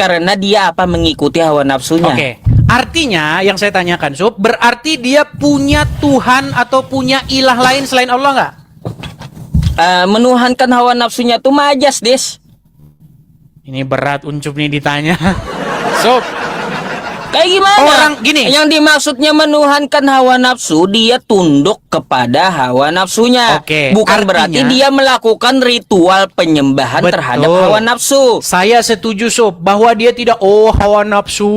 Karena dia apa? Mengikuti hawa nafsunya. Oke. Artinya yang saya tanyakan, Sob, berarti dia punya Tuhan atau punya ilah lain selain Allah nggak? Menuhankan hawa nafsunya tuh majas, Des. Ini berat Uncup nih ditanya. Sob, Kayak gimana? Orang gini. Yang dimaksudnya menuhankan hawa nafsu, dia tunduk kepada hawa nafsunya. Oke, Bukan berarti artinya- dia melakukan ritual penyembahan Betul. terhadap hawa nafsu. saya setuju, Sob, bahwa dia tidak hawa nafsu,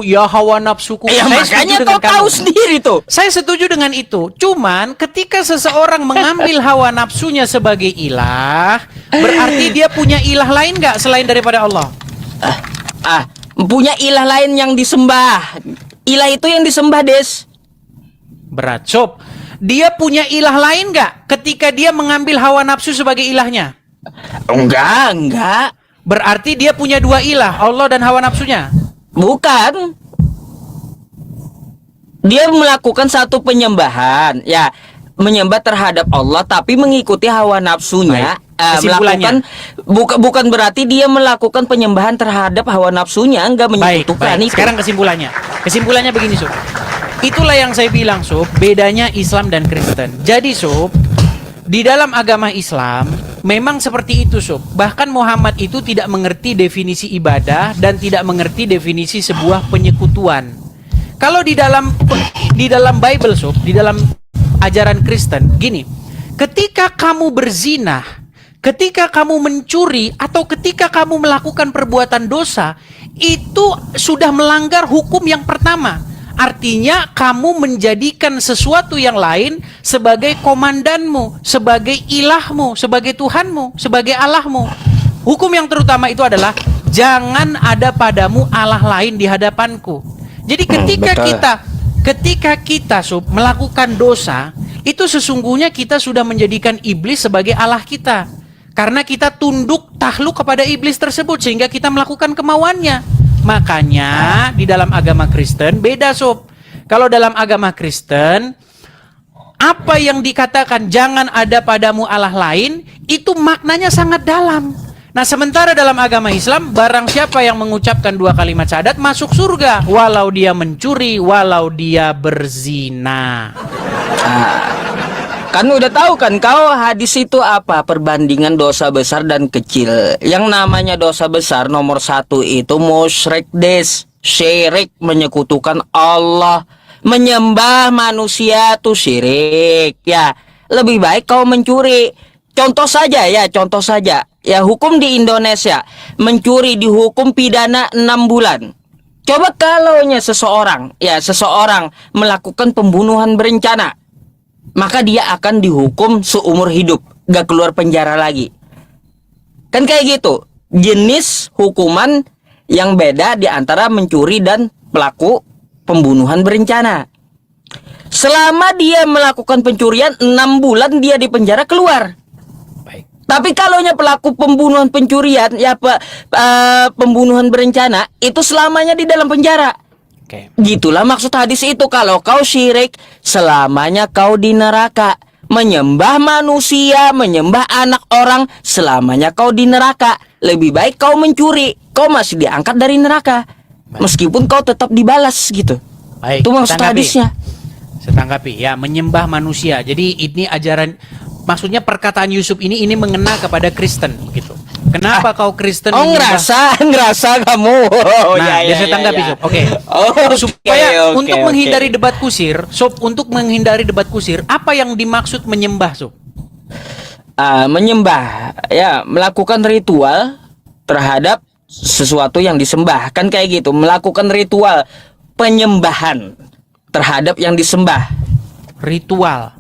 ya hawa nafsuku. Ya Saya makanya setuju kau dengan tahu kamu. sendiri tuh. Saya setuju dengan itu. Cuman ketika seseorang mengambil hawa nafsunya sebagai ilah, berarti dia punya ilah lain nggak selain daripada Allah? Punya ilah lain yang disembah. Ilah itu yang disembah, Des. Berat, Sob. Dia punya ilah lain nggak ketika dia mengambil hawa nafsu sebagai ilahnya? Enggak. Berarti dia punya dua ilah, Allah dan hawa nafsunya. Bukan. Dia melakukan satu penyembahan, ya, menyembah terhadap Allah tapi mengikuti hawa nafsunya. Baik. Kesimpulannya. Bukan berarti dia melakukan penyembahan terhadap hawa nafsunya, enggak menyekutukan itu. Sekarang kesimpulannya. Kesimpulannya begini, Sob. Itulah yang saya bilang, Sob, bedanya Islam dan Kristen. Jadi, Sob, di dalam agama Islam memang seperti itu, Sob. Bahkan Muhammad itu tidak mengerti definisi ibadah dan tidak mengerti definisi sebuah penyekutuan. Kalau di dalam Bible, Sob, di dalam ajaran Kristen, gini, ketika kamu berzina, ketika kamu mencuri, atau ketika kamu melakukan perbuatan dosa, itu sudah melanggar hukum yang pertama. Artinya kamu menjadikan sesuatu yang lain sebagai komandanmu, sebagai ilahmu, sebagai Tuhanmu, sebagai Allahmu. Hukum yang terutama itu adalah jangan ada padamu Allah lain di hadapanku. Jadi ketika kita Sob, melakukan dosa, itu sesungguhnya kita sudah menjadikan iblis sebagai Allah kita. Karena kita tunduk takluk kepada iblis tersebut sehingga kita melakukan kemauannya. Makanya di dalam agama Kristen beda, Sob. Kalau dalam agama Kristen, apa yang dikatakan jangan ada padamu Allah lain, itu maknanya sangat dalam. Nah, sementara dalam agama Islam, barang siapa yang mengucapkan dua kalimat syahadat masuk surga, walau dia mencuri, walau dia berzina. Kan udah tahu kan kau hadis itu apa? Perbandingan dosa besar dan kecil. Yang namanya dosa besar nomor 1 itu musyrik, Des. Syirik, menyekutukan Allah. Menyembah manusia tuh syirik. Ya, lebih baik kau mencuri. Contoh saja. Ya, hukum di Indonesia, mencuri dihukum pidana 6 bulan. Coba kalaunya seseorang melakukan pembunuhan berencana, maka dia akan dihukum seumur hidup, gak keluar penjara lagi. Kan kayak gitu. Jenis hukuman yang beda di antara mencuri dan pelaku pembunuhan berencana. Selama dia melakukan pencurian 6 bulan dia di penjara keluar. Baik. Tapi kalaunya pelaku pembunuhan pencurian, pembunuhan berencana, itu selamanya di dalam penjara. Oke. Gitulah maksud hadis itu. Kalau kau syirik, selamanya kau di neraka. Menyembah manusia, menyembah anak orang, selamanya kau di neraka. Lebih baik kau mencuri, kau masih diangkat dari neraka, meskipun kau tetap dibalas gitu. Baik, Itu maksud tanggapi. hadisnya. Saya tanggapi ya, menyembah manusia. Jadi ini ajaran, maksudnya perkataan Yusuf ini mengena kepada Kristen gitu. Kenapa kau Kristen menyembah? ngerasa kamu. Nah, biar saya tanggapi, Sob. Oke. Supaya untuk menghindari debat kusir, Sob, untuk menghindari debat kusir, apa yang dimaksud menyembah, Sob? Menyembah, ya, melakukan ritual terhadap sesuatu yang disembah. Kan kayak gitu, melakukan ritual penyembahan terhadap yang disembah. Ritual.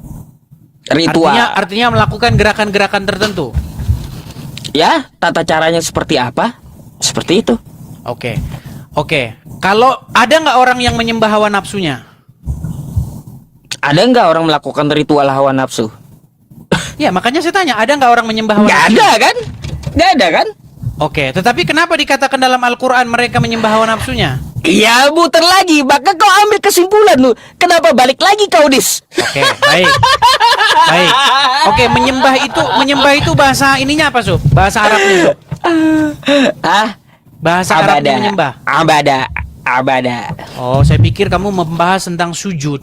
Ritual. Artinya melakukan gerakan-gerakan tertentu. Ya, tata caranya seperti apa? Seperti itu. Oke. Kalau ada nggak orang yang menyembah hawa nafsunya? Ada nggak orang melakukan ritual hawa nafsu? Ya, makanya saya tanya, ada nggak orang menyembah hawa Nggak nafsu? ada kan? Nggak ada kan? Oke, tetapi kenapa dikatakan dalam Al-Quran mereka menyembah hawa nafsunya? Iya, muter lagi. Maka kau ambil kesimpulan lu. Kenapa balik lagi kau, Dis? Oke, baik. Oke, menyembah itu bahasa ininya apa, Sob? Bahasa Arabnya, Sob? Bahasa Arabnya menyembah. Abada. Oh, saya pikir kamu membahas tentang sujud.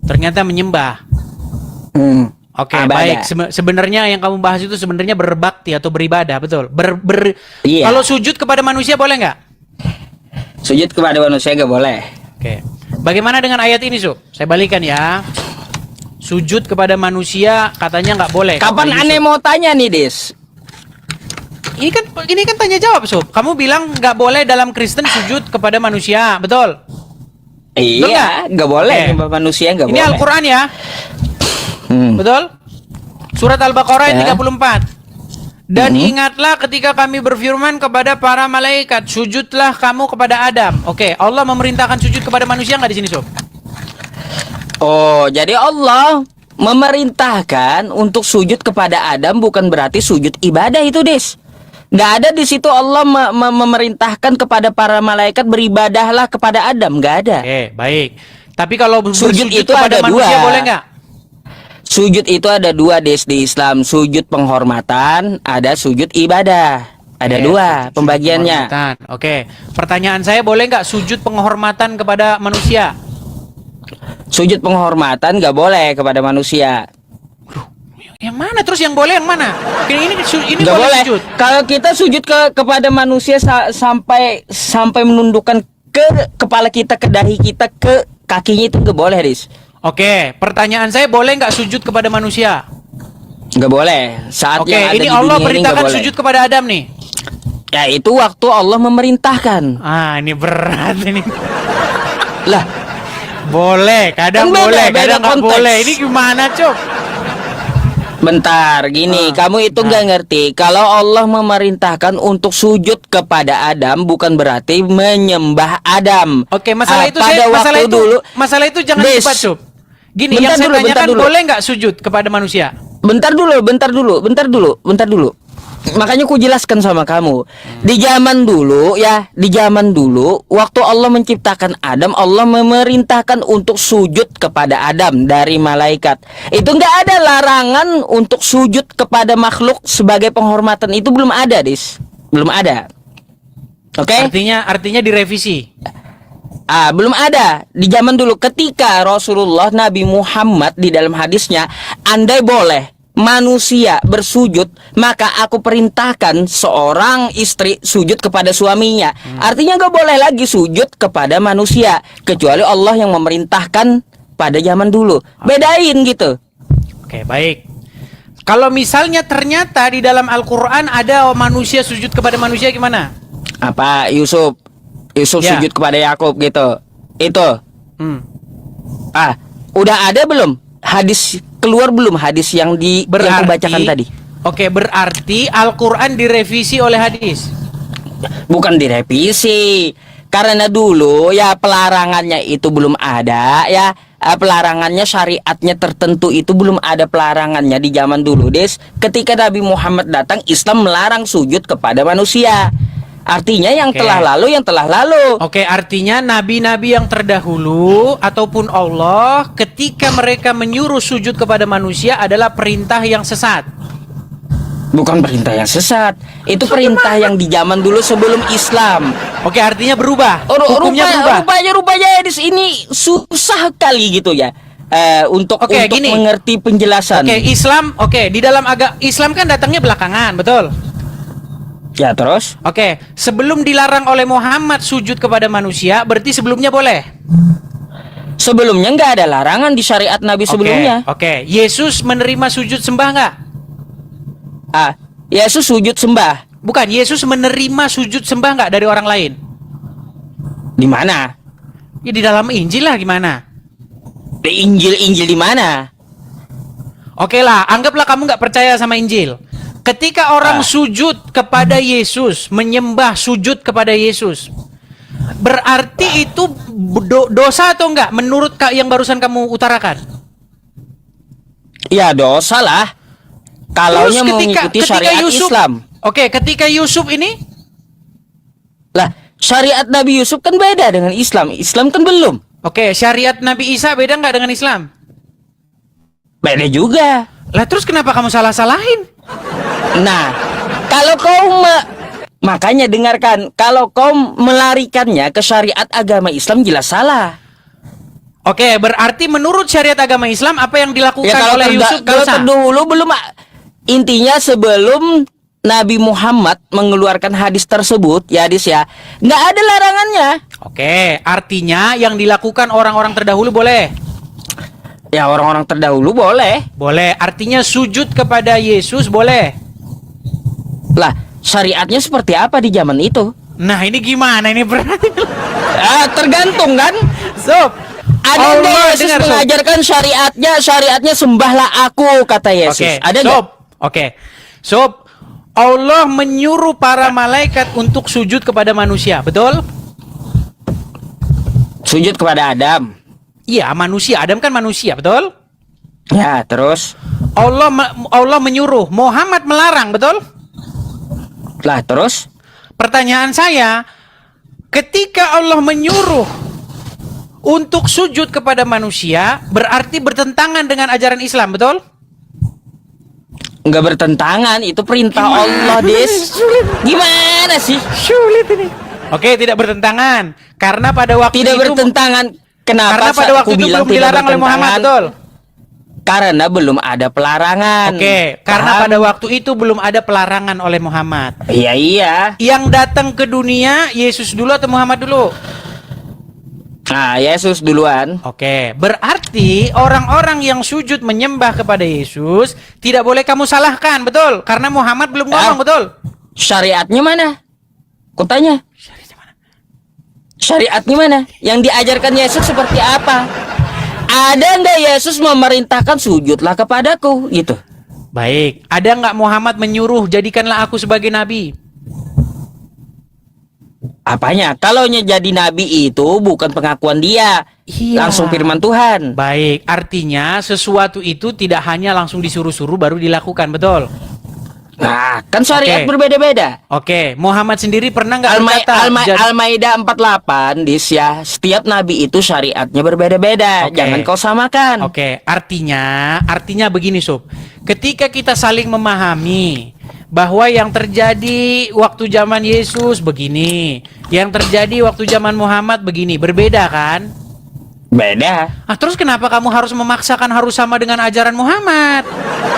Ternyata menyembah. Oke, Abada. baik. Sebenarnya yang kamu bahas itu sebenarnya berbakti atau beribadah, betul? Iya. Kalau sujud kepada manusia boleh nggak? Sujud kepada manusia gak boleh. Oke. Bagaimana dengan ayat ini, Sob? Saya balikan ya. Sujud kepada manusia katanya nggak boleh. Kapan kata aneh Yusuf. mau tanya nih, Des? Ini kan tanya jawab, Sob. Kamu bilang nggak boleh dalam Kristen sujud kepada manusia, betul? Iya, gak boleh Oke. nyembah manusia, gak Ini boleh. Al-Quran ya, betul? Surat Al-Baqarah ayat Ya. 34. Dan ingatlah ketika kami berfirman kepada para malaikat, sujudlah kamu kepada Adam. Oke, Allah memerintahkan sujud kepada manusia nggak di sini, Sob? Oh, jadi Allah memerintahkan untuk sujud kepada Adam bukan berarti sujud ibadah itu, Des. Nggak ada di situ Allah memerintahkan kepada para malaikat beribadahlah kepada Adam, nggak ada. Oke, baik. Tapi kalau Sujud bersujud itu kepada ada manusia dua. boleh nggak? Sujud itu ada dua, Des, di Islam. Sujud penghormatan, ada sujud ibadah. Ada Oke, dua sujud pembagiannya. penghormatan. Oke, pertanyaan saya, boleh nggak sujud penghormatan kepada manusia? Sujud penghormatan nggak boleh kepada manusia. Yang mana? Terus yang boleh yang mana? Ini Nggak boleh boleh. sujud. Kalau kita sujud kepada manusia sampai menundukkan ke kepala kita, ke dahi kita, ke kakinya itu nggak boleh, Des. Oke, pertanyaan saya, boleh nggak sujud kepada manusia? Nggak boleh. Saat Oke, yang ada ini di Allah dunia ini perintahkan nggak boleh. sujud kepada Adam nih. Ya itu waktu Allah memerintahkan. Ah, ini berat ini. Lah, Boleh, kadang Kan beda, boleh, beda kadang nggak konteks. boleh. Ini gimana, Cok? bentar, gini, kamu itu nggak ngerti. Kalau Allah memerintahkan untuk sujud kepada Adam bukan berarti menyembah Adam. Oke, masalah itu pada waktu dulu. masalah itu jangan Des, debat, Cok. Gini, bentar yang saya dulu, bentar tanyakan, dulu. boleh nggak sujud kepada manusia? Bentar dulu. Makanya ku jelaskan sama kamu. Di zaman dulu ya, waktu Allah menciptakan Adam, Allah memerintahkan untuk sujud kepada Adam dari malaikat. Itu nggak ada larangan untuk sujud kepada makhluk sebagai penghormatan. Itu belum ada, Dis. Belum ada. Oke? Artinya direvisi. Belum ada di zaman dulu ketika Rasulullah Nabi Muhammad di dalam hadisnya, andai boleh manusia bersujud, maka aku perintahkan seorang istri sujud kepada suaminya. Artinya gak boleh lagi sujud kepada manusia kecuali Allah yang memerintahkan pada zaman dulu. Bedain gitu. Oke, baik. Kalau misalnya ternyata di dalam Al-Quran ada manusia sujud kepada manusia, gimana? Apa Yusuf Ya. sujud kepada Yakub gitu. Itu. Hmm. Udah ada belum? Hadis keluar belum hadis yang yang aku bacakan tadi? Oke, berarti Al-Quran direvisi oleh hadis. Bukan direvisi. Karena dulu ya pelarangannya itu belum ada ya. Pelarangannya syariatnya tertentu itu belum ada pelarangannya di zaman dulu, Des. Ketika Nabi Muhammad datang, Islam melarang sujud kepada manusia. Artinya yang Oke. telah lalu. Oke, artinya nabi-nabi yang terdahulu ataupun Allah ketika mereka menyuruh sujud kepada manusia adalah perintah yang sesat. Bukan perintah yang sesat. Itu perintah yang di zaman dulu sebelum Islam. Oke, artinya berubah. Hukumnya berubah. Rupanya di sini susah kali gitu ya. Untuk Oke, gini. mengerti penjelasan. Oke, Islam, di dalam Islam kan datangnya belakangan, betul? Ya, terus? Oke, sebelum dilarang oleh Muhammad sujud kepada manusia, berarti sebelumnya boleh. Sebelumnya nggak ada larangan di syariat Nabi sebelumnya. Oke. Yesus menerima sujud sembah nggak? Yesus sujud sembah. Bukan, Yesus menerima sujud sembah nggak dari orang lain? Di mana? Ya di dalam Injil lah, gimana? Di Injil di mana? Oke lah, anggaplah kamu nggak percaya sama Injil. Ketika orang sujud kepada Yesus, menyembah sujud kepada Yesus, berarti itu dosa atau enggak menurut yang barusan kamu utarakan? Ya dosa lah. Kalaunya Terus mau mengikuti syariat Islam. Oke, ketika Yusuf ini, Lah, syariat Nabi Yusuf kan beda dengan Islam. Islam kan belum. oke, syariat Nabi Isa beda nggak dengan Islam? Beda juga. Lah terus kenapa kamu salah-salahin? Nah, kalau kau Makanya dengarkan, kalau kau melarikannya ke syariat agama Islam jelas salah. Oke, berarti menurut syariat agama Islam apa yang dilakukan Ya oleh Yusuf kalau dosa? terdahulu belum, intinya sebelum Nabi Muhammad mengeluarkan hadis tersebut, ya hadis ya, nggak ada larangannya. Oke, artinya yang dilakukan orang-orang terdahulu boleh. Ya orang-orang terdahulu boleh. Boleh, artinya sujud kepada Yesus boleh. Lah, syariatnya seperti apa di zaman itu? Nah, ini gimana ini berarti? Tergantung kan. Sob, Ada Allah nggak Yesus dengar, Sob. mengajarkan syariatnya sembahlah aku, kata Yesus. Oke, Ada Sob. nggak? Oke. Sob, Allah menyuruh para malaikat untuk sujud kepada manusia, betul? Sujud kepada Adam. Iya, manusia. Adam kan manusia, betul? Ya, terus. Allah menyuruh, Muhammad melarang, betul? Lah, terus. Pertanyaan saya, ketika Allah menyuruh untuk sujud kepada manusia, berarti bertentangan dengan ajaran Islam, betul? Nggak bertentangan, itu perintah Allah, Des. Gimana sih? Sulit ini. Oke, tidak bertentangan. Karena pada waktu Tidak itu bertentangan. Kenapa karena pada waktu aku itu bilang belum tidak dilarang oleh Muhammad, bertentangan? betul? Karena belum ada pelarangan. Oke, karena Paham? pada waktu itu belum ada pelarangan oleh Muhammad. Iya, iya. Yang datang ke dunia Yesus dulu atau Muhammad dulu? Nah, Yesus duluan. Oke, berarti orang-orang yang sujud menyembah kepada Yesus tidak boleh kamu salahkan, betul? Karena Muhammad belum ngomong, betul? Syariatnya mana? Kutanya. Syariatnya mana? Yang diajarkan Yesus seperti apa? Ada nggak Yesus memerintahkan sujudlah kepadaku gitu? Baik, ada nggak Muhammad menyuruh jadikanlah aku sebagai nabi? Apanya? Kalau jadi nabi itu bukan pengakuan dia, Iya. langsung firman Tuhan. Baik, artinya sesuatu itu tidak hanya langsung disuruh-suruh baru dilakukan, betul? Nah, kan syariat Oke. berbeda-beda. Oke, Muhammad sendiri pernah nggak berkata? Al-Maidah 48 dis ya, setiap nabi itu syariatnya berbeda-beda. Oke. Jangan kau samakan. Oke, artinya begini, Sob. Ketika kita saling memahami bahwa yang terjadi waktu zaman Yesus begini, yang terjadi waktu zaman Muhammad begini, berbeda kan? Beda. Terus kenapa kamu harus memaksakan harus sama dengan ajaran Muhammad?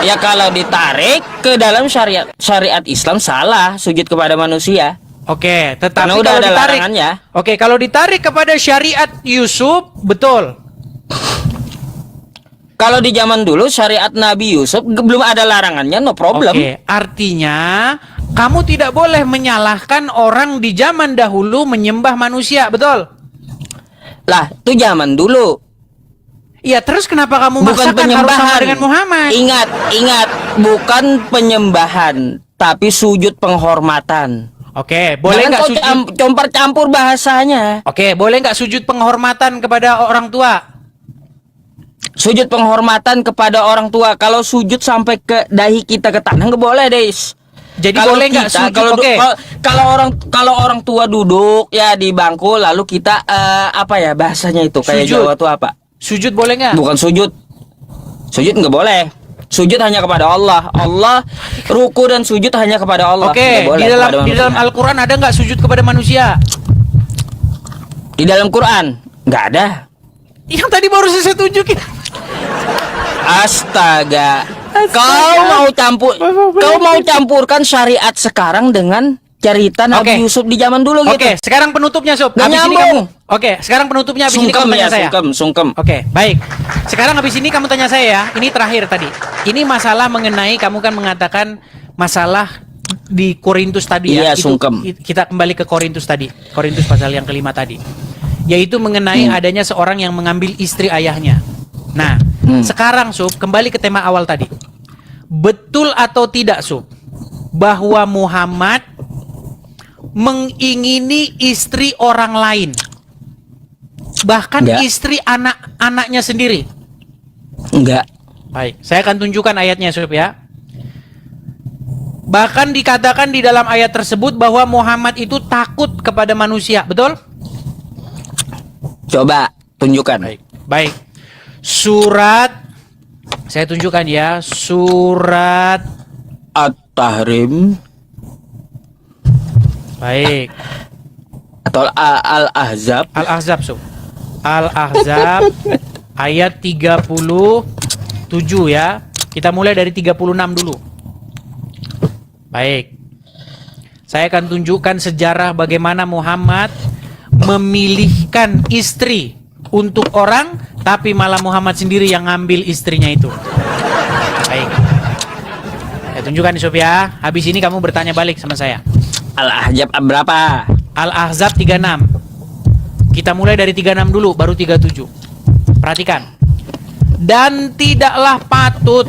Ya kalau ditarik ke dalam syariat Islam salah sujud kepada manusia. Oke, tetapi Karena udah kalau ada ditarik, larangannya. oke, kalau ditarik kepada syariat Yusuf, betul. Kalau di zaman dulu syariat Nabi Yusuf belum ada larangannya, no problem. Oke, artinya kamu tidak boleh menyalahkan orang di zaman dahulu menyembah manusia, betul? Lah, itu zaman dulu. Iya, terus kenapa kamu Bukan maksakan harus sama penyembahan. dengan Muhammad? Ingat, bukan penyembahan, tapi sujud penghormatan. Oke, boleh nggak sujud? Campur bahasanya. Oke, boleh nggak sujud penghormatan kepada orang tua? Sujud penghormatan kepada orang tua. Kalau sujud sampai ke dahi kita ke tanah nggak boleh, Des. Jadi Kalau boleh nggak kita- sujud? Oke. kalau orang tua duduk ya di bangku, lalu kita apa ya bahasanya itu kayak Sujud. Jawa tuh apa? Sujud boleh nggak? Bukan sujud. Sujud nggak boleh. Sujud hanya kepada Allah. Allah ruku dan sujud hanya kepada Allah. Oke, Nggak boleh di dalam kepada manusia. Al-Quran ada nggak sujud kepada manusia? Di dalam Quran nggak ada. Yang tadi baru saya tunjukin. Astaga. Kau mau campurkan syariat sekarang dengan cerita Nabi Oke. Yusuf di zaman dulu gitu. Oke, sekarang penutupnya, Sob. Nggak Habis ini nyambung. Oke, sekarang penutupnya habis ini kamu tanya saya. sungkem. Oke, baik. Sekarang habis ini kamu tanya saya ya. Ini terakhir tadi. Ini masalah mengenai kamu kan mengatakan masalah di Korintus tadi ya. Iya, Itu, sungkem. kita kembali ke Korintus tadi. Korintus pasal yang kelima tadi. Yaitu mengenai adanya seorang yang mengambil istri ayahnya. Nah, sekarang Sob, kembali ke tema awal tadi. Betul atau tidak, Sob, bahwa Muhammad mengingini istri orang lain? Bahkan Enggak. istri anak-anaknya sendiri. Enggak. Baik, saya akan tunjukkan ayatnya, Sob ya. Bahkan dikatakan di dalam ayat tersebut bahwa Muhammad itu takut kepada manusia, betul? Coba tunjukkan. Baik. Surat, saya tunjukkan ya, surat At-Tahrim Baik. Atau Al-Ahzab. Al-Ahzab, Sob. Al-Ahzab ayat 37 ya. Kita mulai dari 36 dulu. Baik. Saya akan tunjukkan sejarah bagaimana Muhammad memilihkan istri untuk orang, tapi malah Muhammad sendiri yang ngambil istrinya itu. Baik. Saya tunjukkan nih Sob ya. Habis ini kamu bertanya balik sama saya. Al-Ahzab berapa? Al-Ahzab 36. Kita mulai dari 36 dulu, baru 37. Perhatikan. Dan tidaklah patut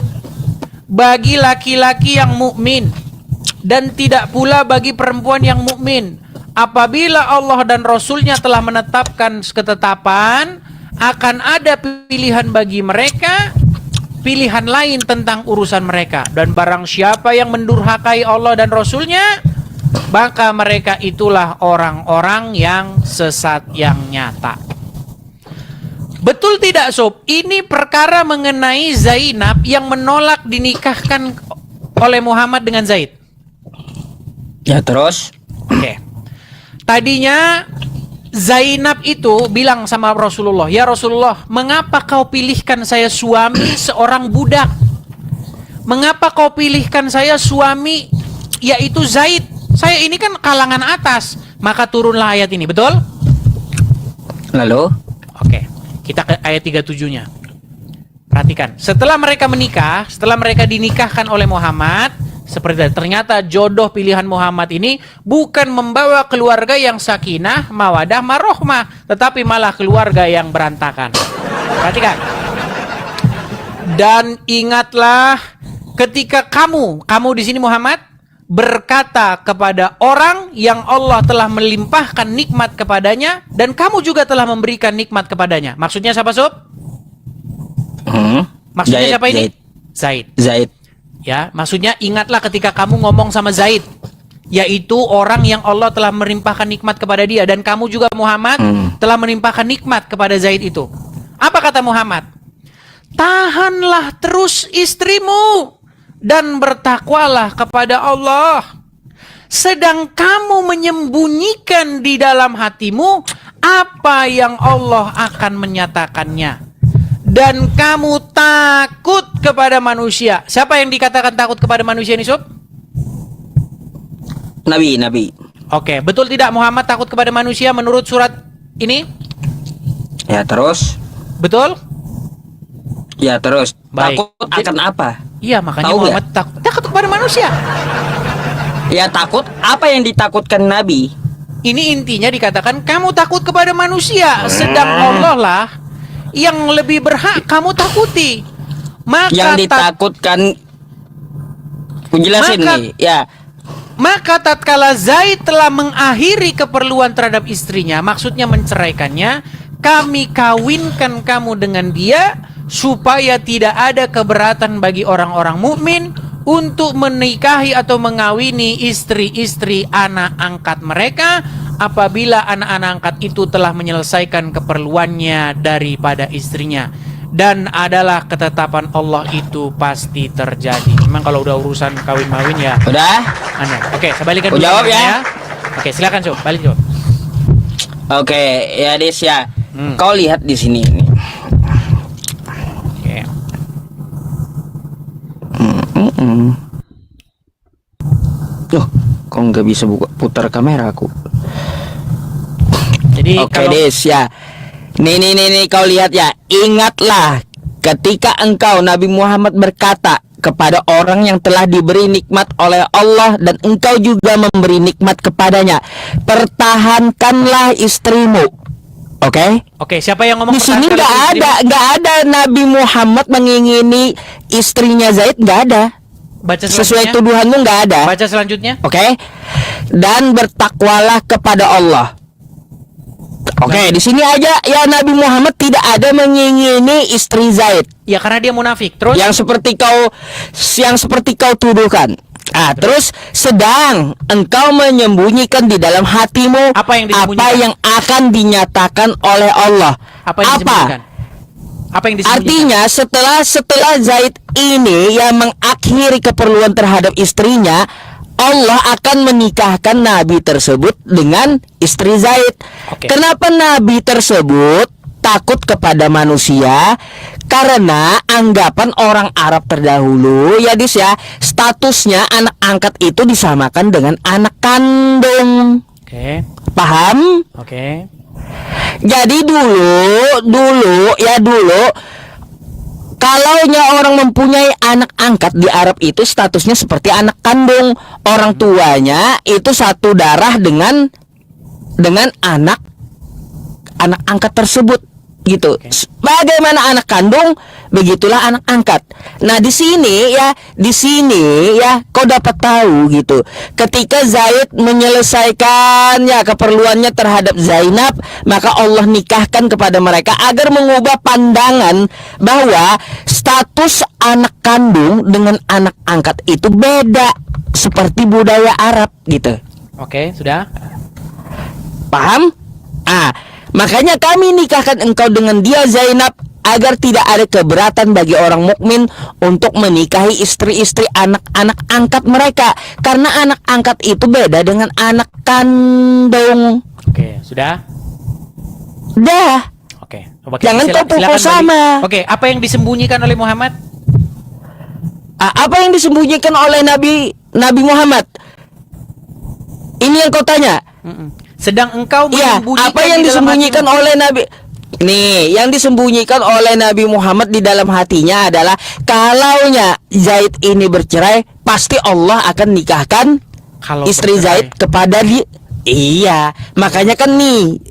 bagi laki-laki yang mukmin dan tidak pula bagi perempuan yang mukmin apabila Allah dan Rasulnya telah menetapkan ketetapan akan ada pilihan bagi mereka, pilihan lain tentang urusan mereka, dan barang siapa yang mendurhakai Allah dan Rasulnya, maka mereka itulah orang-orang yang sesat yang nyata. Betul tidak Sob? Ini perkara mengenai Zainab yang menolak dinikahkan oleh Muhammad dengan Zaid. Ya terus? Oke. Tadinya Zainab itu bilang sama Rasulullah, "Ya Rasulullah, mengapa kau pilihkan saya suami seorang budak? Mengapa kau pilihkan saya suami yaitu Zaid? Saya ini kan kalangan atas." Maka turunlah ayat ini, betul? Lalu? Oke, kita ke ayat 37-nya. Perhatikan, setelah mereka menikah, setelah mereka dinikahkan oleh Muhammad, seperti itu, ternyata jodoh pilihan Muhammad ini bukan membawa keluarga yang sakinah, mawadah, marohmah, tetapi malah keluarga yang berantakan. Perhatikan. Dan ingatlah ketika kamu di sini Muhammad berkata kepada orang yang Allah telah melimpahkan nikmat kepadanya dan kamu juga telah memberikan nikmat kepadanya. Maksudnya siapa Sob? Maksudnya Zaid, siapa ini? Zaid. Ya, maksudnya ingatlah ketika kamu ngomong sama Zaid, yaitu orang yang Allah telah melimpahkan nikmat kepada dia, dan kamu juga Muhammad telah melimpahkan nikmat kepada Zaid itu. Apa kata Muhammad? Tahanlah terus istrimu dan bertakwalah kepada Allah. Sedang kamu menyembunyikan di dalam hatimu apa yang Allah akan menyatakannya. Dan kamu takut kepada manusia. Siapa yang dikatakan takut kepada manusia ini, Sob? Nabi. Oke, betul tidak Muhammad takut kepada manusia menurut surat ini? Ya terus? Betul? Ya terus. Baik. Takut akan apa? Iya, makanya Tahu Muhammad takut kepada manusia. Ya takut apa yang ditakutkan Nabi? Ini intinya dikatakan kamu takut kepada manusia, sedang Allah lah yang lebih berhak kamu takuti. Maka yang ditakutkan penjelasin nih, ya. Maka tatkala Zaid telah mengakhiri keperluan terhadap istrinya, maksudnya menceraikannya, kami kawinkan kamu dengan dia supaya tidak ada keberatan bagi orang-orang mukmin untuk menikahi atau mengawini istri-istri anak angkat mereka apabila anak-anak angkat itu telah menyelesaikan keperluannya daripada istrinya, dan adalah ketetapan Allah itu pasti terjadi. Memang kalau udah urusan kawin-mawin ya. Udah? Oke, saya balikan dulu jawab ya. Oke, silakan Sob, balik Sob. Oke, ya Des ya. Kau lihat di sini ini. Oke. Tuh, kok nggak bisa putar kamera aku? Jadi Oke, Des ya. Nih, kau lihat ya. Ingatlah ketika engkau Nabi Muhammad berkata kepada orang yang telah diberi nikmat oleh Allah dan engkau juga memberi nikmat kepadanya, pertahankanlah istrimu. Oke? Oke, siapa yang ngomong Di sini pertahankan nggak ada Nabi Muhammad mengingini istrinya Zaid, nggak ada. Baca Sesuai selanjutnya. tuduhanmu nggak ada. Baca selanjutnya. Oke? Dan bertakwalah kepada Allah. Oke, di sini aja ya Nabi Muhammad tidak ada mengingini istri Zaid. Ya karena dia munafik. Terus Yang seperti kau tuduhkan. Terus sedang engkau menyembunyikan di dalam hatimu Apa yang disembunyikan? apa yang akan dinyatakan oleh Allah. Apa yang disembunyikan? Apa yang disembunyikan? Artinya setelah Zaid ini yang mengakhiri keperluan terhadap istrinya, Allah akan menikahkan Nabi tersebut dengan istri Zaid. Oke. Kenapa Nabi tersebut takut kepada manusia? Karena anggapan orang Arab terdahulu, ya Dis ya, statusnya anak angkat itu disamakan dengan anak kandung. Oke. Paham? Oke. Jadi dulu kalaunya orang mempunyai anak angkat di Arab itu statusnya seperti anak kandung. Orang tuanya itu satu darah dengan anak angkat tersebut gitu. Oke. Bagaimana anak kandung, begitulah anak angkat. Nah, di sini ya kau dapat tahu gitu. Ketika Zaid menyelesaikan ya keperluannya terhadap Zainab, maka Allah nikahkan kepada mereka agar mengubah pandangan bahwa status anak kandung dengan anak angkat itu beda seperti budaya Arab gitu. Oke, sudah. Paham? Makanya kami nikahkan engkau dengan dia Zainab agar tidak ada keberatan bagi orang mukmin untuk menikahi istri-istri anak-anak angkat mereka, karena anak angkat itu beda dengan anak kandung. Oke, sudah. Dah. Oke. Oke, Jangan kau pukul silakan sama. Oke, apa yang disembunyikan oleh Muhammad? Apa yang disembunyikan oleh Nabi Muhammad? Ini yang kau tanya. Sedang engkau Iya, menyembunyikan apa yang di dalam disembunyikan hatimu. oleh Nabi? Nih, yang disembunyikan oleh Nabi Muhammad di dalam hatinya adalah kalaunya Zaid ini bercerai, pasti Allah akan nikahkan Kalau istri bercerai. Zaid kepada dia. Iya, makanya kan nih.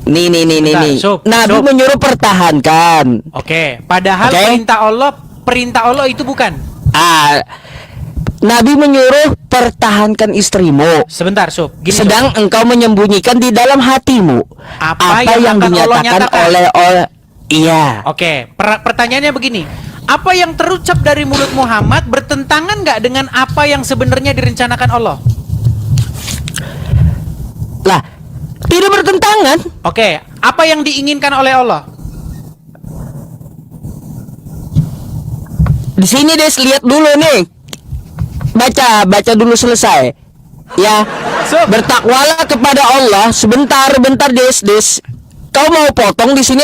Nih. Sob, Nabi Sob. menyuruh pertahankan. Oke, padahal Oke. perintah Allah itu bukan. Nabi menyuruh pertahankan istrimu. Sebentar, Sob. Gini, Sedang engkau menyembunyikan di dalam hatimu Apa yang akan Allah dinyatakan nyatakan? oleh iya. Oke, pertanyaannya begini. Apa yang terucap dari mulut Muhammad bertentangan nggak dengan apa yang sebenarnya direncanakan Allah? Lah, tidak bertentangan. Oke, apa yang diinginkan oleh Allah? Di sini Des, lihat dulu nih. Baca dulu selesai. Ya. Sob. Bertakwalah kepada Allah. Bentar Des. Kau mau potong di sini,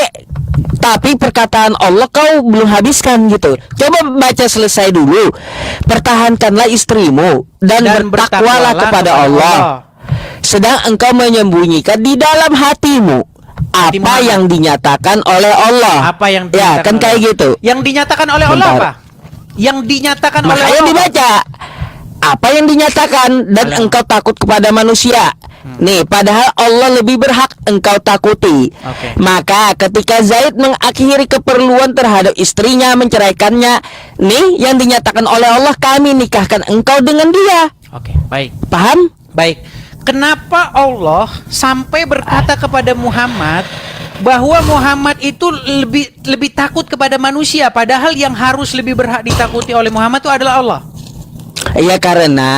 tapi perkataan Allah kau belum habiskan gitu. Coba baca selesai dulu. Pertahankanlah istrimu dan bertakwalah kepada Allah. Sedang engkau menyembunyikan di dalam hatimu Hati apa Muhammad. yang dinyatakan oleh Allah. Apa yang ya dinyatakan kan oleh kayak Allah? gitu. Yang dinyatakan oleh Allah Bentar. apa? Yang dinyatakan oleh Makanya Allah. dibaca apa yang dinyatakan dan Oleh engkau takut kepada manusia. Nih, padahal Allah lebih berhak engkau takuti. Oke. Maka ketika Zaid mengakhiri keperluan terhadap istrinya, menceraikannya, nih yang dinyatakan oleh Allah, kami nikahkan engkau dengan dia. Oke, baik. Paham? Baik. Kenapa Allah sampai berkata kepada Muhammad bahwa Muhammad itu lebih takut kepada manusia, padahal yang harus lebih berhak ditakuti oleh Muhammad itu adalah Allah? Ya karena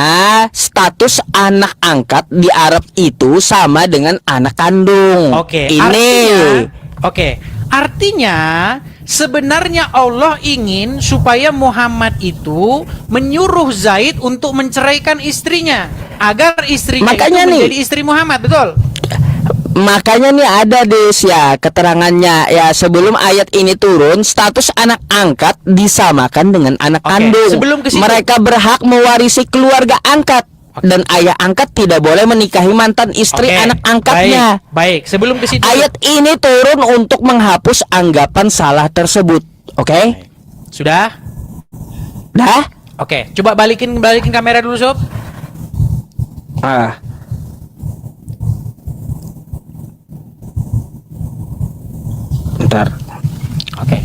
status anak angkat di Arab itu sama dengan anak kandung. Oke, Ini artinya sebenarnya Allah ingin supaya Muhammad itu menyuruh Zaid untuk menceraikan istrinya agar istrinya Makanya itu nih. menjadi istri Muhammad, betul? Makanya nih ada Des ya keterangannya ya, sebelum ayat ini turun status anak angkat disamakan dengan anak Oke, kandung. sebelum ke situ. Mereka berhak mewarisi keluarga angkat. Dan ayah angkat tidak boleh menikahi mantan istri Oke, anak angkatnya. Baik, sebelum ke situ. Ayat ini turun untuk menghapus anggapan salah tersebut. Oke? Sudah? Dah? Oke, coba balikin kamera dulu, Sob. Bentar. Oke.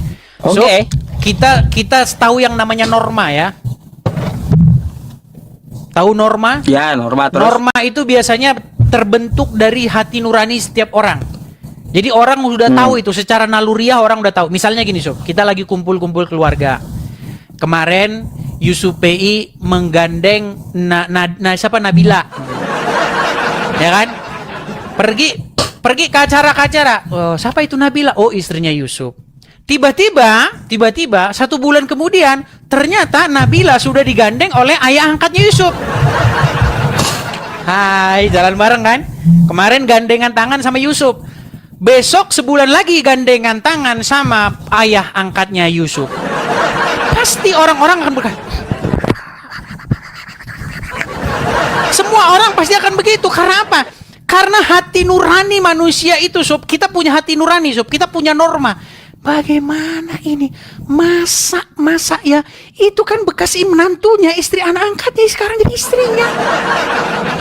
Oke. So, kita tahu yang namanya norma ya. Tahu norma? Ya, norma terus. Norma itu biasanya terbentuk dari hati nurani setiap orang. Jadi orang sudah tahu itu secara naluriah, orang udah tahu. Misalnya gini, Sob, kita lagi kumpul-kumpul keluarga. Kemarin Yusuf PI menggandeng siapa Nabila. Ya kan? Pergi ke acara-acara. Oh, siapa itu Nabila? Oh, istrinya Yusuf. Tiba-tiba 1 bulan kemudian ternyata Nabila sudah digandeng oleh ayah angkatnya Yusuf. Hai, jalan bareng kan? Kemarin gandengan tangan sama Yusuf. Besok sebulan lagi gandengan tangan sama ayah angkatnya Yusuf. Pasti orang-orang akan berkata, semua orang pasti akan begitu. Karena apa? Karena hati nurani manusia itu, Sob. Kita punya hati nurani, Sob. Kita punya norma. Bagaimana ini? Masa ya? Itu kan bekas menantunya, istri anak angkatnya, sekarang jadi istrinya.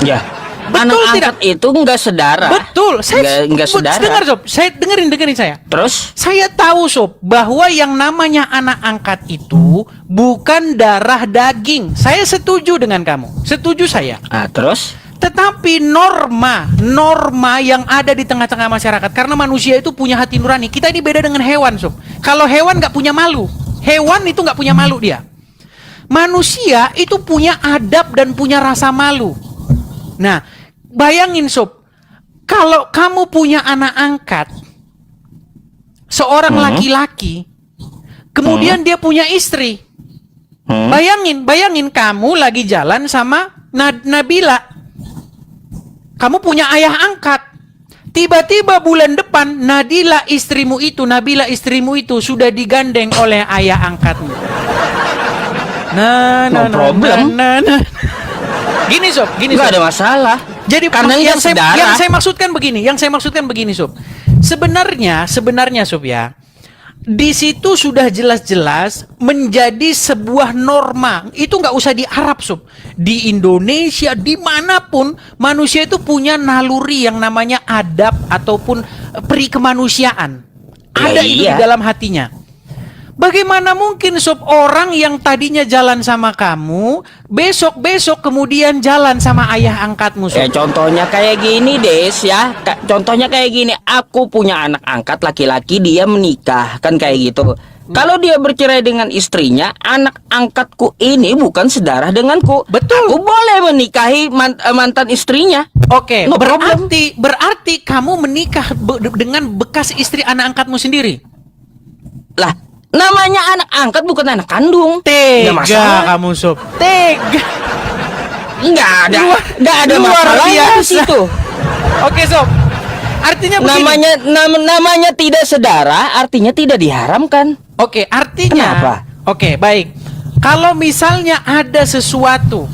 Ya. Betul Anak tidak? angkat itu nggak saudara. Betul. Nggak saudara. Dengar, Sob. Saya dengerin saya. Terus? Saya tahu, Sob, bahwa yang namanya anak angkat itu bukan darah daging. Saya setuju dengan kamu. Setuju saya. Terus? Tetapi norma yang ada di tengah-tengah masyarakat, karena manusia itu punya hati nurani. Kita ini beda dengan hewan, Sob. Kalau hewan nggak punya malu, hewan itu nggak punya malu dia. Manusia itu punya adab dan punya rasa malu. Nah, bayangin, Sob, kalau kamu punya anak angkat, seorang laki-laki, kemudian dia punya istri. Bayangin kamu lagi jalan sama Nabila. Kamu punya ayah angkat. Tiba-tiba bulan depan Nabila istrimu itu sudah digandeng oleh ayah angkatmu. No problem. Gini, Sob, Nggak ada masalah. Jadi karena yang saudara. saya maksudkan begini, Sob. Sebenarnya, Sob ya. Di situ sudah jelas-jelas menjadi sebuah norma. Itu nggak usah di Arab, Sob. Di Indonesia, dimanapun, manusia itu punya naluri yang namanya adab ataupun peri kemanusiaan. Ada itu di dalam hatinya. Bagaimana mungkin, Sob, orang yang tadinya jalan sama kamu, besok kemudian jalan sama ayah angkatmu, Sob? Contohnya kayak gini, Des, ya. Contohnya kayak gini, aku punya anak angkat laki-laki, dia menikah, kan kayak gitu. Kalau dia bercerai dengan istrinya, anak angkatku ini bukan sedarah denganku. Betul. Aku boleh menikahi mantan istrinya. Oke, No problem. berarti kamu menikah dengan bekas istri anak angkatmu sendiri? Lah, namanya anak angkat bukan anak kandung. Tega Nggak masalah. kamu, Sob. Tega. Nggak ada luar masalahnya di biasa. situ. Oke, Sob. Artinya begini. Namanya tidak sedara, artinya tidak diharamkan. Oke, artinya. Kenapa? Oke, baik. Kalau misalnya ada sesuatu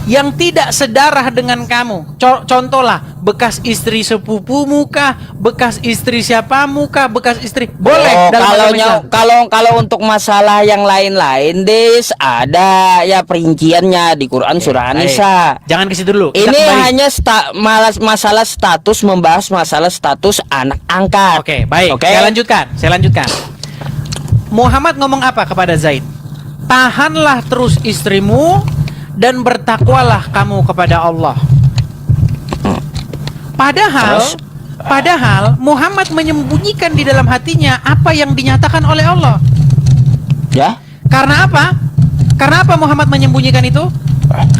yang tidak sedarah dengan kamu, contohlah bekas istri sepupumu kah, bekas istri siapamu kah, bekas istri, boleh dalam agama Islam. Kalau untuk masalah yang lain-lain, Des, ada ya perinciannya di Quran surah An-Nisa. Jangan ke situ dulu. Ini hanya masalah status, membahas masalah status anak angkat. Oke, baik. Oke. Saya lanjutkan. Muhammad ngomong apa kepada Zaid? Tahanlah terus istrimu dan bertakwalah kamu kepada Allah. Padahal Muhammad menyembunyikan di dalam hatinya apa yang dinyatakan oleh Allah. Ya. Karena apa? Karena apa Muhammad menyembunyikan itu?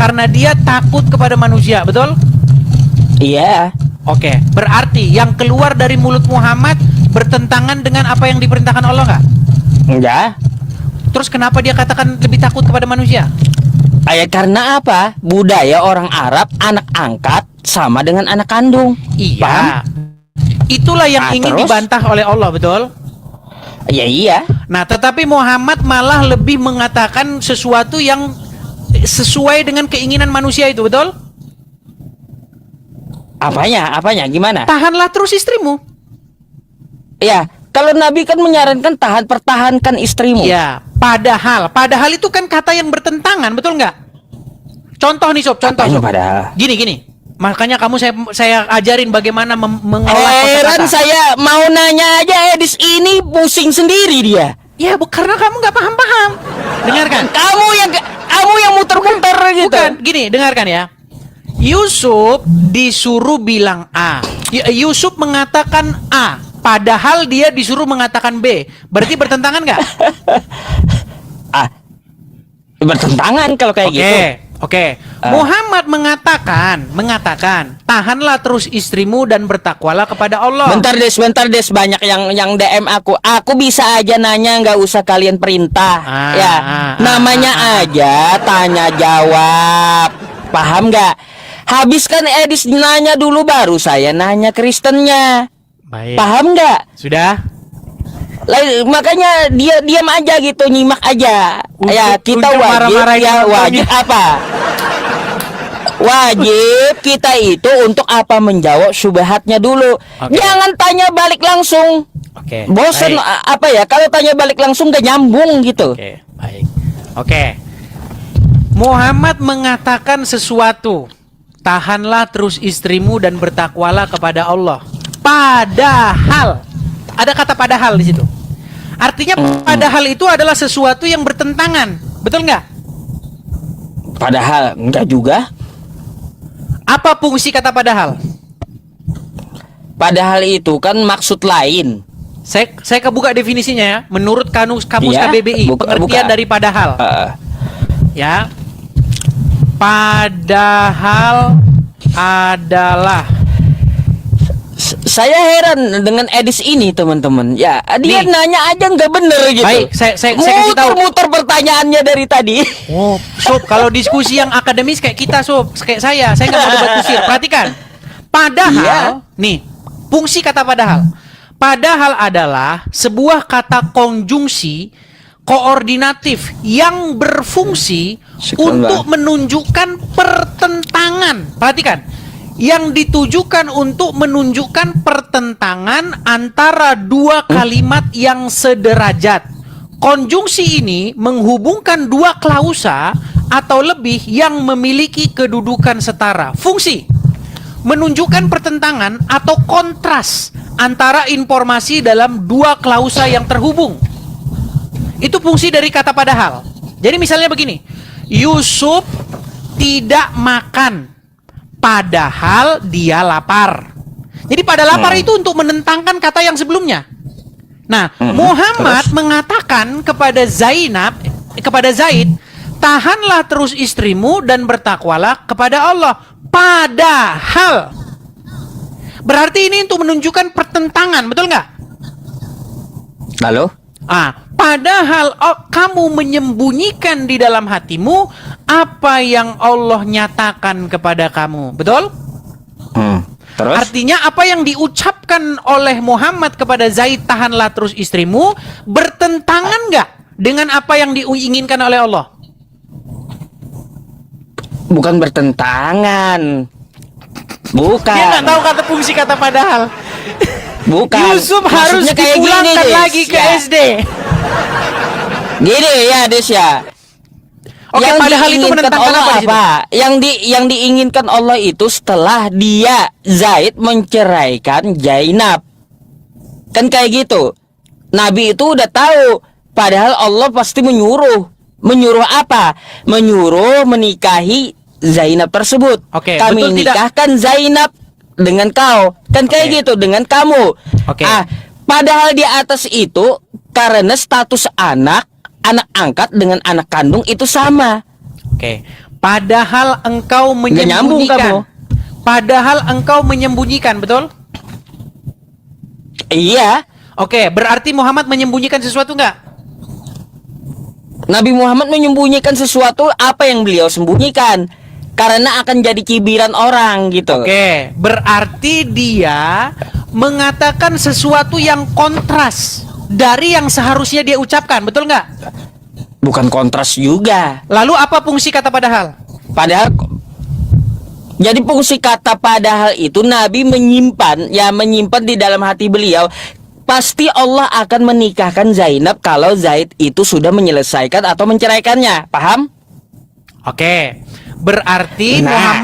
Karena dia takut kepada manusia, betul? Iya. Oke, berarti yang keluar dari mulut Muhammad bertentangan dengan apa yang diperintahkan Allah nggak? Enggak. Terus kenapa dia katakan lebih takut kepada manusia? Karena apa? Budaya orang Arab, anak angkat sama dengan anak kandung. Iya. Paham? Itulah yang ingin Terus? dibantah oleh Allah, betul? Iya. Nah, tetapi Muhammad malah lebih mengatakan sesuatu yang sesuai dengan keinginan manusia itu, betul? Apanya? Gimana? Tahanlah terus istrimu. Ya, kalau Nabi kan menyarankan pertahankan istrimu. Ya, padahal itu kan kata yang bertentangan, betul nggak? Contoh nih, Sob, contoh. Apanya Sob. padahal? Gini. Makanya kamu saya ajarin bagaimana mengolah Heran kosakata. saya mau nanya aja Edis ini pusing sendiri dia. Ya, karena kamu nggak paham. Dengarkan. Kamu yang muter-muter gitu. Bukan, gini, dengarkan ya. Yusuf disuruh bilang A. Yusuf mengatakan A, padahal dia disuruh mengatakan B. Berarti bertentangan nggak? Bertentangan kalau kayak gitu. Oke. Muhammad mengatakan, tahanlah terus istrimu dan bertakwalah kepada Allah. Bentar des, banyak yang DM aku. Aku bisa aja nanya, nggak usah kalian perintah. Namanya aja tanya jawab. Paham nggak? Habis kan Edis nanya dulu baru saya nanya Kristennya. Baik. Paham nggak? Sudah? Makanya dia diam aja gitu, nyimak aja. Ya kita Untuk wajib marah-marahin ya penontonnya. wajib apa? Wajib kita itu untuk apa menjawab syubhatnya dulu. Oke. Jangan tanya balik langsung. Oke. Bosen baik. apa ya? Kalau tanya balik langsung gak nyambung gitu. Oke, baik. Oke. Muhammad mengatakan sesuatu. Tahanlah terus istrimu dan bertakwalah kepada Allah. Padahal ada kata padahal di situ. Artinya padahal itu adalah sesuatu yang bertentangan. Betul nggak? Padahal enggak juga. Apa fungsi kata padahal? Padahal itu kan maksud lain. Saya kebuka definisinya ya. Menurut kamus Iya, KBBI, pengertian buka. dari padahal. Heeh. Ya. Padahal adalah. Saya heran dengan Edis ini teman-teman. Ya, dia Nih. nanya aja nggak bener gitu. Baik, saya kasih tahu. Muter-muter pertanyaannya dari tadi. Oh, Sob, kalau diskusi yang akademis kayak kita, Sob, kayak saya nggak mau debat kusir. Perhatikan. Padahal, Iya. nih, fungsi kata padahal. Padahal adalah sebuah kata konjungsi koordinatif yang berfungsi Syukur, untuk menunjukkan pertentangan. Perhatikan. Yang ditujukan untuk menunjukkan pertentangan antara dua kalimat yang sederajat. Konjungsi ini menghubungkan dua klausa atau lebih yang memiliki kedudukan setara. Fungsi menunjukkan pertentangan atau kontras antara informasi dalam dua klausa yang terhubung. Itu fungsi dari kata padahal. Jadi misalnya begini, Yusuf tidak makan padahal dia lapar. Jadi pada lapar itu untuk menentangkan kata yang sebelumnya. Nah, Muhammad mengatakan kepada Zaid, tahanlah terus istrimu dan bertakwalah kepada Allah. Padahal berarti ini untuk menunjukkan pertentangan, betul nggak? Lalu? Padahal kamu menyembunyikan di dalam hatimu apa yang Allah nyatakan kepada kamu, betul? Terus? Artinya apa yang diucapkan oleh Muhammad kepada Zaid, tahanlah terus istrimu, bertentangan nggak dengan apa yang diinginkan oleh Allah? Bukan bertentangan. Bukan. Dia nggak tahu kata fungsi kata padahal. Bukan. Yusuf harus Maksudnya kayak dipulangkan Des. lagi ke Ya. SD. Gini ya, Des ya. Oke, padahal itu diinginkan menentangkan Allah apa di situ? Yang diinginkan Allah itu setelah dia Zaid menceraikan Zainab. Kan kayak gitu. Nabi itu udah tahu, padahal Allah pasti menyuruh. Menyuruh apa? Menyuruh menikahi Zainab tersebut. Oke, Kami betul tidak? nikahkan Zainab dengan kau. Kan kayak Oke. gitu dengan kamu. Oke. Padahal di atas itu karena status anak angkat dengan anak kandung itu sama. Oke. Padahal engkau Nggak nyambung menyembunyikan. kamu. Padahal engkau menyembunyikan, betul? Iya. Oke, berarti Muhammad menyembunyikan sesuatu nggak? Nabi Muhammad menyembunyikan sesuatu apa yang beliau sembunyikan karena akan jadi cibiran orang gitu. Oke, berarti dia mengatakan sesuatu yang kontras dari yang seharusnya dia ucapkan, betul nggak? Bukan kontras juga. Lalu apa fungsi kata padahal? Padahal jadi fungsi kata padahal itu Nabi menyimpan di dalam hati beliau. Pasti Allah akan menikahkan Zainab kalau Zaid itu sudah menyelesaikan atau menceraikannya. Paham? Oke. Berarti Nah.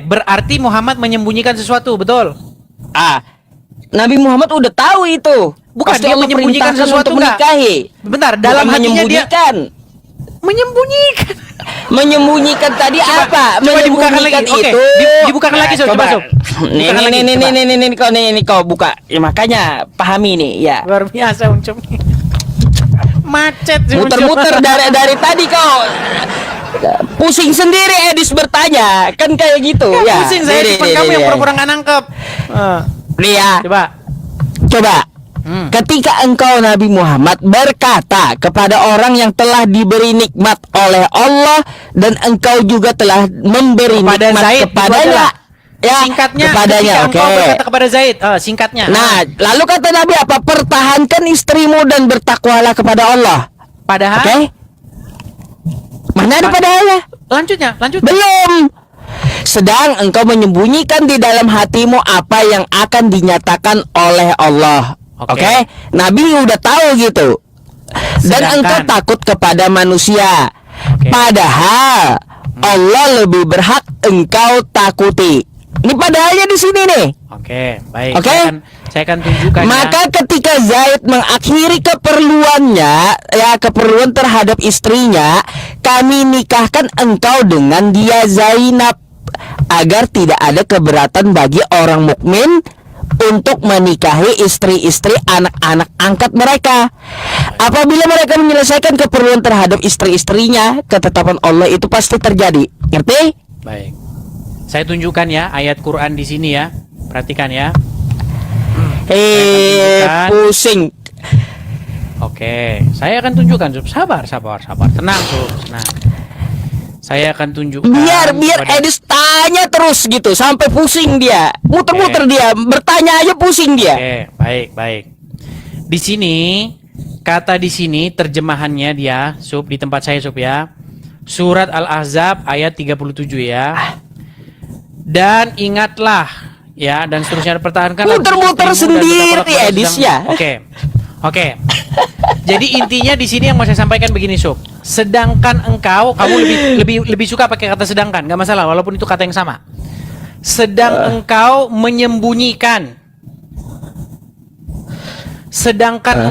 berarti Muhammad menyembunyikan sesuatu, betul? Nabi Muhammad udah tahu itu. Bukan, Pasti dia Allah menyembunyikan perintahkan sesuatu untuk nggak? menikahi. Bentar, dalam Bukan hatinya dia menyembunyikan. menyembunyikan. Menyembunyikan tadi apa? Coba dibukakan Menyembunyikan lagi. Oke, itu. dibukakan lagi, Sob. Coba, Sob. Nih, Bukakan lagi, coba. nih, kau buka. Ya, makanya pahami nih, ya. Luar biasa Uncom. Macet sih, Uncom. Muter-muter dari tadi kau pusing sendiri Edis bertanya. Kan kayak gitu, Ya, ya. pusing saya Nih, tipe nih, kamu nih, yang nih. pura-pura nggak nangkep. Nih ya. Coba. Coba. Ketika engkau Nabi Muhammad berkata kepada orang yang telah diberi nikmat oleh Allah dan engkau juga telah memberi Kepada nikmat Zaid kepadanya. Ya, Singkatnya, kepadanya, ketika oke. engkau berkata kepada Zaid, singkatnya. Nah, lalu kata Nabi apa? Pertahankan istrimu dan bertakwalah kepada Allah. Padahal, Oke? Mana ada padahalnya? lanjutnya. Belum. Sedang engkau menyembunyikan di dalam hatimu apa yang akan dinyatakan oleh Allah. Oke. Oke? Nabi udah tahu gitu. Dan Sedangkan- engkau takut kepada manusia. Oke. Padahal Allah lebih berhak engkau takuti. Ini padahalnya di sini nih. Oke, baik. Oke. Saya akan tunjukkan ya. Maka ketika Zaid mengakhiri keperluannya, ya keperluan terhadap istrinya, kami nikahkan engkau dengan dia Zainab agar tidak ada keberatan bagi orang mukmin untuk menikahi istri-istri anak-anak angkat mereka. Apabila mereka menyelesaikan keperluan terhadap istri-istrinya, ketetapan Allah itu pasti terjadi. Ngerti? Baik. Saya tunjukkan ya ayat Quran di sini ya. Perhatikan ya. tunjukkan. Pusing. Oke, saya akan tunjukkan. Sob. Sabar. Tenang, Sob. Tenang. Saya akan tunjukkan. Biar kepada- Edis tanya terus gitu sampai pusing dia. Muter-muter dia, bertanya aja pusing dia. Oke, baik. Di sini kata di sini terjemahannya dia, Sob, di tempat saya, Sob ya. Surat Al-Ahzab ayat 37 ya. Dan ingatlah ya, dan seterusnya pertahankan Muter-muter sendiri Edis ya. Oke. Jadi intinya di sini yang mau saya sampaikan begini, Sob. Sedangkan engkau, kamu lebih suka pakai kata sedangkan, nggak masalah walaupun itu kata yang sama. Engkau menyembunyikan.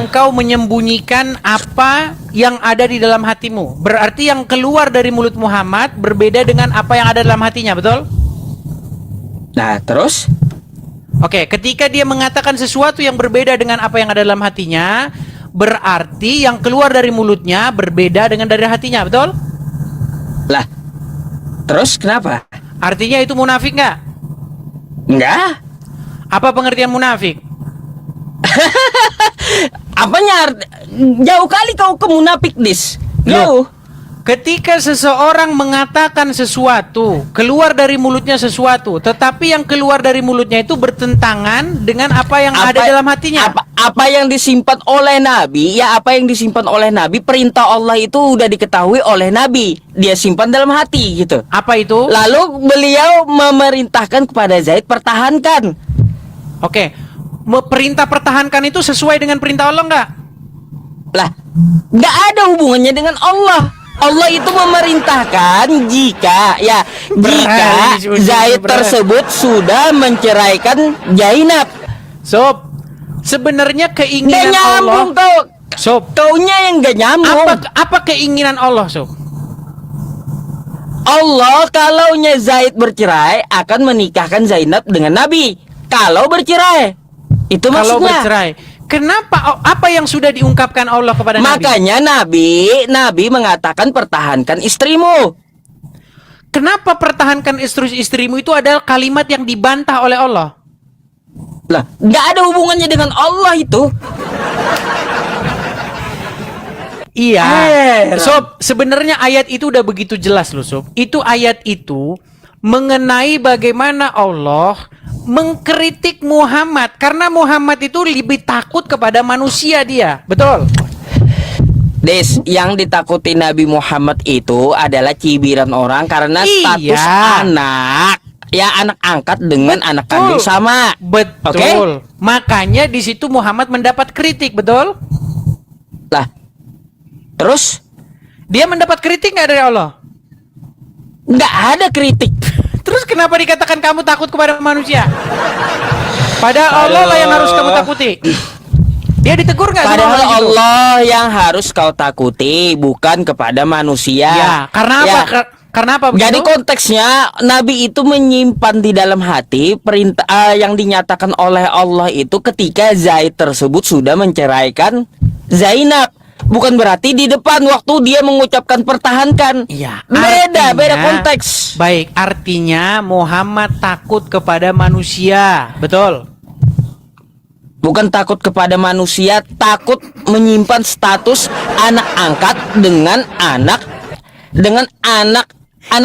Engkau menyembunyikan apa yang ada di dalam hatimu. Berarti yang keluar dari mulut Muhammad berbeda dengan apa yang ada dalam hatinya, betul? Nah, terus? Oke, ketika dia mengatakan sesuatu yang berbeda dengan apa yang ada dalam hatinya, berarti yang keluar dari mulutnya berbeda dengan dari hatinya, betul? Lah. Terus kenapa? Artinya itu munafik nggak? Enggak. Apa pengertian munafik? Apanya? Jauh kali kau ke munafik, Dis. Jauh. Ketika seseorang mengatakan sesuatu, keluar dari mulutnya sesuatu, tetapi yang keluar dari mulutnya itu bertentangan dengan apa yang ada dalam hatinya. Apa yang disimpan oleh Nabi, ya apa yang disimpan oleh Nabi, perintah Allah itu udah diketahui oleh Nabi. Dia simpan dalam hati gitu. Apa itu? Lalu beliau memerintahkan kepada Zaid pertahankan. Oke. Perintah pertahankan itu sesuai dengan perintah Allah nggak? Lah, nggak ada hubungannya dengan Allah. Allah itu memerintahkan jika Zaid tersebut sudah menceraikan Zainab. Sob, sebenarnya Nggak keinginan nyambung Allah. kau. Sob, Kaunya yang nggak nyambung. apa keinginan Allah, Sob? Allah kalaunya Zaid bercerai akan menikahkan Zainab dengan Nabi. Kalau bercerai, itu Kalau maksudnya. bercerai, kenapa? Apa yang sudah diungkapkan Allah kepada Nabi? Makanya Nabi mengatakan pertahankan istrimu. Kenapa pertahankan istrimu itu adalah kalimat yang dibantah oleh Allah? Lah, nggak ada hubungannya dengan Allah itu. Iya. Heran. Sob, sebenarnya ayat itu udah begitu jelas loh, Sob. Itu ayat itu mengenai bagaimana Allah mengkritik Muhammad karena Muhammad itu lebih takut kepada manusia dia. Betul? Des, yang ditakuti Nabi Muhammad itu adalah cibiran orang karena status Iya. anak. Ya anak angkat dengan anak kandung sama. Betul. Makanya di situ Muhammad mendapat kritik, betul? Lah, terus Dia mendapat kritik nggak dari Allah? nggak ada kritik. Terus kenapa dikatakan kamu takut kepada manusia? Padahal Allah lah yang harus kamu takuti. Dia ditegur nggak sama Padahal orang itu? Allah yang harus kau takuti, bukan kepada manusia. Ya, karena apa? Ya. Karena apa begitu? Jadi konteksnya Nabi itu menyimpan di dalam hati perintah yang dinyatakan oleh Allah itu ketika Zaid tersebut sudah menceraikan Zainab. Bukan berarti di depan waktu dia mengucapkan pertahankan. Iya, Beda konteks. Baik, artinya Muhammad takut kepada manusia, betul? Bukan takut kepada manusia, takut menyimpan status anak angkat dengan anak dengan anak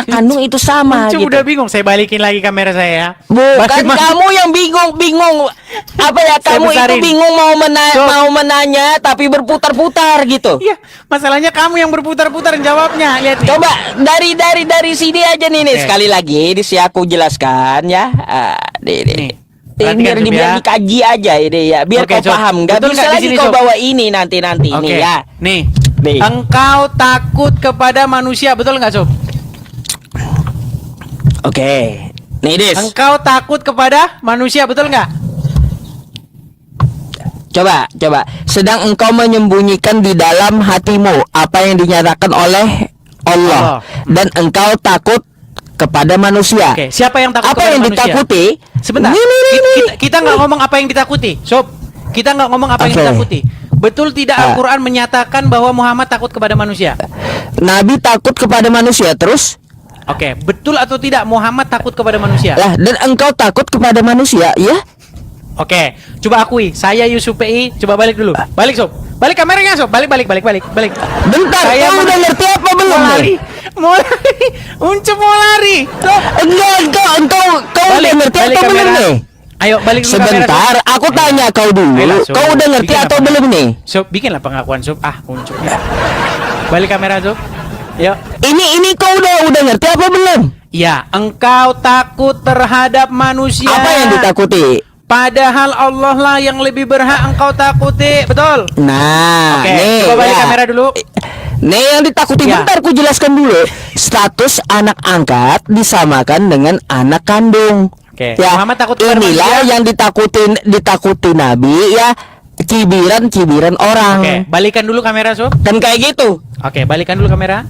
kandung itu sama Uncu gitu. udah bingung. Saya balikin lagi kamera saya. Bukan Bagaimana- kamu yang bingung apa ya, Saya kamu itu besarin. bingung Sob. mau menanya tapi berputar-putar gitu. Iya, masalahnya kamu yang berputar-putar jawabnya. Lihat nih. Coba dari sini aja nih Oke. sekali lagi di aku jelaskan ya. Nih. Nih, perhatikan, Biar Sob, biar ya. dikaji aja ini ya, biar Oke, kau Sob. paham. Gak Betul bisa nggak di lagi sini, kau Sob? bawa ini nanti Oke. nih ya. Nih. Nih. Engkau takut kepada manusia, betul nggak, Sob? Oke. Nih, Dis. Engkau takut kepada manusia, betul nggak? Coba. Sedang engkau menyembunyikan di dalam hatimu apa yang dinyatakan oleh Allah. Allah. Dan engkau takut kepada manusia. Oke, siapa yang takut Apa kepada yang manusia? ditakuti? Sebentar. Kita nggak ngomong apa yang ditakuti, Sob. Kita nggak ngomong apa yang Oke. ditakuti. Betul tidak Al-Quran menyatakan bahwa Muhammad takut kepada manusia? Nabi takut kepada manusia terus? Oke, betul atau tidak Muhammad takut kepada manusia? Lah, dan engkau takut kepada manusia, ya? Oke, coba akui. Saya Yusuf PI, coba balik dulu. Balik, Sob. Balik kameranya, Sob. Balik. Bentar, Saya kau udah ngerti apa belum? Mau lari. nih? Mau lari. Uncu mau lari. Sob. Enggak, kau udah ngerti atau belum kamera. nih? Ayo balik dulu kamera, Sebentar, Sob. aku tanya kau dulu. Ayolah, Sob. Kau udah ngerti Bikin atau apa? belum nih? Sob, bikinlah pengakuan, Sob. Uncu. Ya. Balik kamera, Sob. Yuk. Ini kau udah ngerti apa belum? Ya, engkau takut terhadap manusia. Apa yang ditakuti? Padahal Allah lah yang lebih berhak engkau takuti, betul? Nah, Oke, nih, coba balik ya. kamera dulu. Nih yang ditakuti, Ya. bentar ku jelaskan dulu. Status anak angkat disamakan dengan anak kandung. Oke, Ya, Muhammad takut kepada inilah manusia. yang ditakuti Nabi ya, cibiran orang. Oke, balikan dulu kamera, Sob. Kan kayak gitu. Oke, balikan dulu kamera.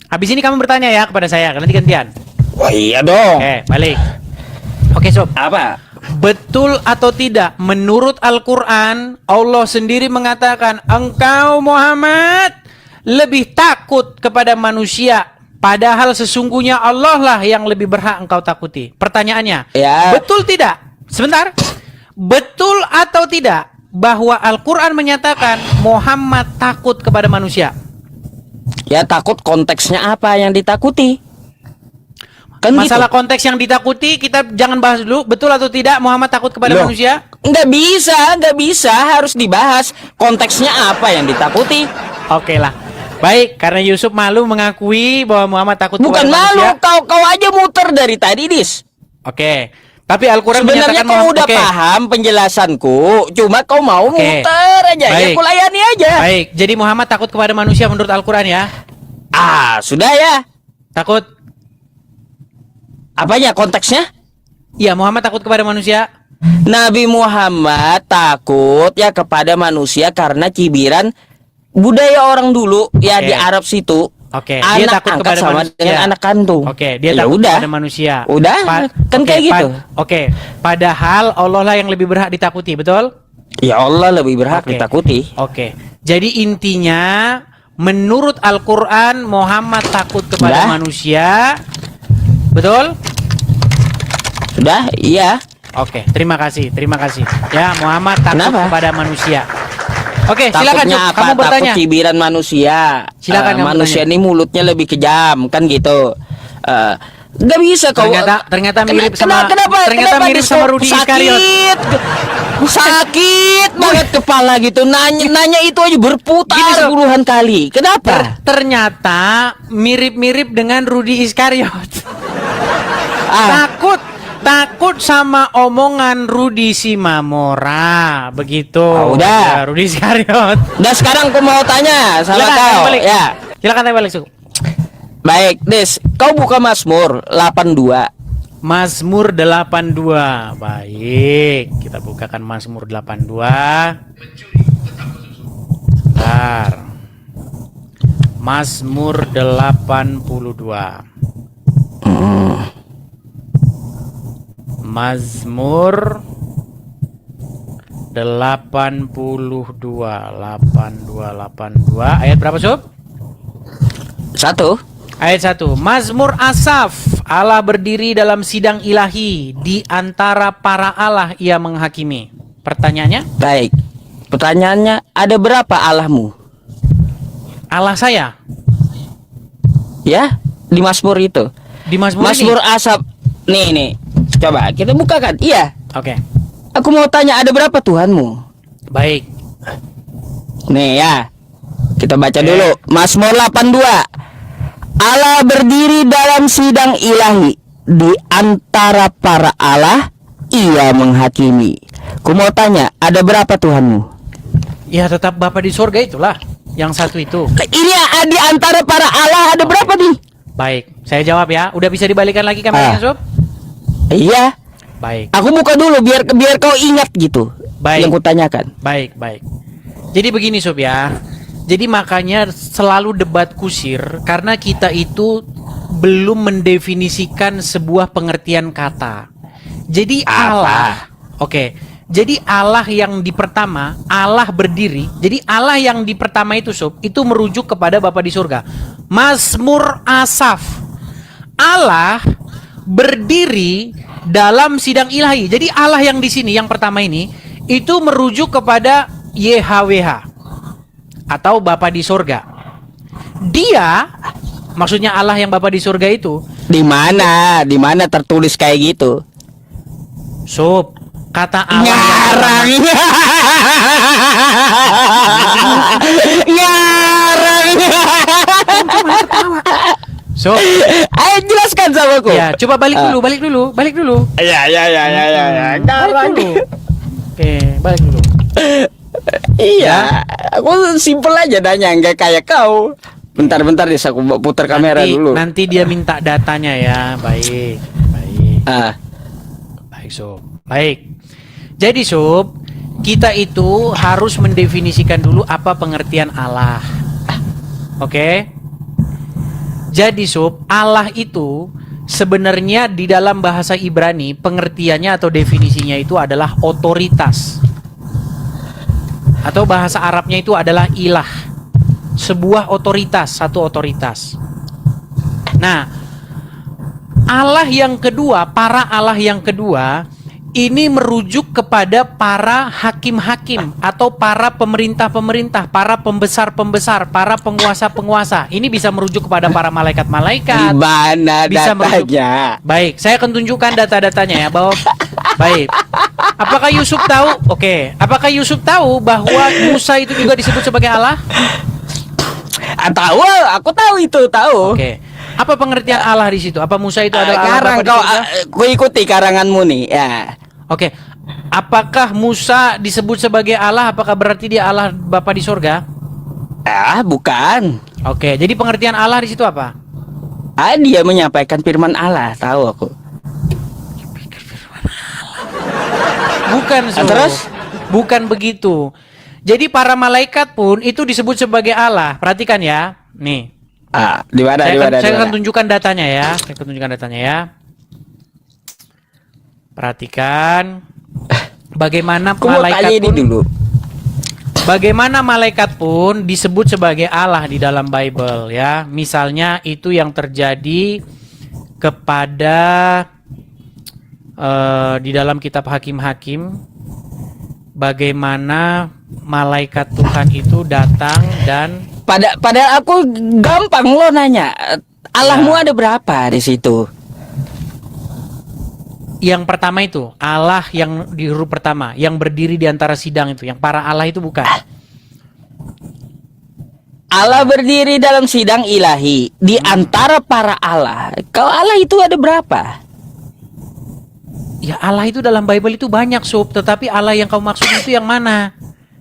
Habis ini kamu bertanya ya kepada saya, nanti gantian. Wah, iya dong. Oke, balik. Oke, Sob. Apa? Betul atau tidak, menurut Al-Quran, Allah sendiri mengatakan, engkau Muhammad lebih takut kepada manusia. Padahal sesungguhnya Allah lah yang lebih berhak engkau takuti. Pertanyaannya, Ya. betul tidak? Sebentar. Betul atau tidak bahwa Al-Quran menyatakan Muhammad takut kepada manusia? Ya, takut konteksnya apa yang ditakuti? Kan Masalah gitu. konteks yang ditakuti kita jangan bahas dulu. Betul atau tidak Muhammad takut kepada Loh, manusia? nggak bisa, harus dibahas konteksnya apa yang ditakuti. Oke lah. Baik, karena Yusuf malu mengakui bahwa Muhammad takut Bukan kepada malu, manusia. kau aja muter dari tadi, Dis. Oke. Tapi Al-Quran Sebenarnya menyatakan kau Muhammad- udah Oke. paham penjelasanku, cuma kau mau Oke. muter aja. Ya Baik. aku layani aja. Baik, jadi Muhammad takut kepada manusia menurut Al-Quran ya? Sudah ya. Takut? Apanya konteksnya? Iya, Muhammad takut kepada manusia. Nabi Muhammad takut ya kepada manusia karena cibiran budaya orang dulu ya Oke. di Arab situ. Oke, dia Anak takut angkat kepada sama manusia. dengan anak kandung. Oke, dia Ya takut udah. kepada manusia. Udah, kan kayak gitu. Oke, padahal Allah lah yang lebih berhak ditakuti, betul? Ya Allah lebih berhak Oke. ditakuti. Oke. Jadi intinya menurut Al-Quran Muhammad takut kepada Udah. manusia. Betul? Sudah? Iya. Oke, terima kasih. Ya, Muhammad takut Kenapa? kepada manusia. Oke, silakan Takutnya Cuk, apa? kamu bertanya. Takut cibiran manusia. Silakan kamu manusia bertanya. ini mulutnya lebih kejam kan gitu. Gak bisa kau. Ternyata mirip Kena- sama ternyata mirip Dis, sama kau Rudy Iskariot. Sakit banget kepala gitu. Nanya itu aja berputar Gini, Sob. puluhan kali. Kenapa? Ternyata mirip-mirip dengan Rudy Iskariot. Takut sama omongan Rudy Simamora, begitu. Udah. Ya, Rudy Iskariot. Dan sekarang aku mau tanya sama Silakan kau. balik. Ya. Silakan tanya balik, Cuk. Baik, Des. Kau buka Mazmur 82. Mazmur 82. Baik, kita bukakan Mazmur 82. Bentar. Mazmur 82. Mazmur 82 ayat berapa, Sob? 1. Ayat 1. Mazmur Asaf. Allah berdiri dalam sidang ilahi, di antara para Allah ia menghakimi. Pertanyaannya, Baik. Pertanyaannya, ada berapa Allahmu? Allah saya. Ya, di Mazmur itu. Di Mazmur ini? Mazmur Asaf. Nih. Coba kita bukakan. Iya. Oke. Aku mau tanya, ada berapa Tuhanmu? Baik. Nih ya. Kita baca dulu. Mazmur 82. Allah berdiri dalam sidang ilahi. Di antara para Allah, ia menghakimi. Ku mau tanya, ada berapa Tuhanmu? Ya tetap Bapa di surga itulah. Yang satu itu. Ini di antara para Allah ada berapa nih? Baik, saya jawab ya. Udah bisa dibalikan lagi kameranya, Sob? Iya. Baik. Aku buka dulu biar kau ingat gitu. Baik. Yang kutanyakan. Baik. Jadi begini, Sob ya. Jadi makanya selalu debat kusir karena kita itu belum mendefinisikan sebuah pengertian kata. Jadi Allah. Oke. Jadi Allah yang di pertama, Allah berdiri. Jadi Allah yang di pertama itu, Sob, itu merujuk kepada Bapa di surga. Mazmur Asaf. Allah berdiri dalam sidang ilahi. Jadi Allah yang di sini yang pertama ini itu merujuk kepada YHWH atau Bapa di surga. Dia, maksudnya Allah yang Bapa di surga itu Di mana tertulis kayak gitu? Sob, kata Allah Ngarang. Sob, Ayo jelaskan sama aku. ya coba balik dulu. Ya. Balik dulu. Oke, balik dulu. Iya, aku simpel aja nanya, nggak kayak kau. Bentar deh, aku putar kamera dulu. Nanti dia minta datanya ya. Baik. Baik, Sob. Baik. Jadi, Sob, kita itu harus mendefinisikan dulu apa pengertian Allah. Oke? Jadi, Sob, Allah itu sebenarnya di dalam bahasa Ibrani pengertiannya atau definisinya itu adalah otoritas. Atau bahasa Arabnya itu adalah ilah. Sebuah otoritas, satu otoritas. Nah, Allah yang kedua, para Allah yang kedua ini merujuk kepada para hakim-hakim atau para pemerintah-pemerintah, para pembesar-pembesar, para penguasa-penguasa. Ini bisa merujuk kepada para malaikat-malaikat. Di mana Bisa merujuk. datanya? Baik, saya akan tunjukkan data-datanya ya bahwa baik. Apakah Yusuf tahu? Oke. Apakah Yusuf tahu bahwa Musa itu juga disebut sebagai Allah? Tahu, aku tahu itu, tahu. Oke. Apa pengertian Allah di situ? Apa Musa itu adalah Allah Karang Bapa di kau, surga? ku ikuti karanganmu nih, ya. Oke. Apakah Musa disebut sebagai Allah? Apakah berarti dia Allah Bapa di surga? Bukan. Oke. Jadi pengertian Allah di situ apa? Dia menyampaikan firman Allah, tahu aku. Bukan, Sob. Terus? Bukan begitu. Jadi para malaikat pun itu disebut sebagai Allah. Perhatikan ya. Nih. Di mana? Saya akan tunjukkan datanya ya. Saya akan tunjukkan datanya ya. Perhatikan bagaimana malaikat ini pun dulu. bagaimana malaikat pun disebut sebagai Allah di dalam Bible ya. Misalnya itu yang terjadi kepada di dalam kitab Hakim-Hakim, bagaimana malaikat Tuhan itu datang dan Padahal aku gampang lo nanya. Allahmu ada berapa di situ? yang pertama itu Allah yang di huruf pertama yang berdiri di antara sidang itu, yang para Allah itu bukan. Allah berdiri dalam sidang ilahi di antara para Allah. Kalau Allah itu ada berapa? Ya Allah itu dalam Bible itu banyak, Sob, tetapi Allah yang kau maksud itu yang mana?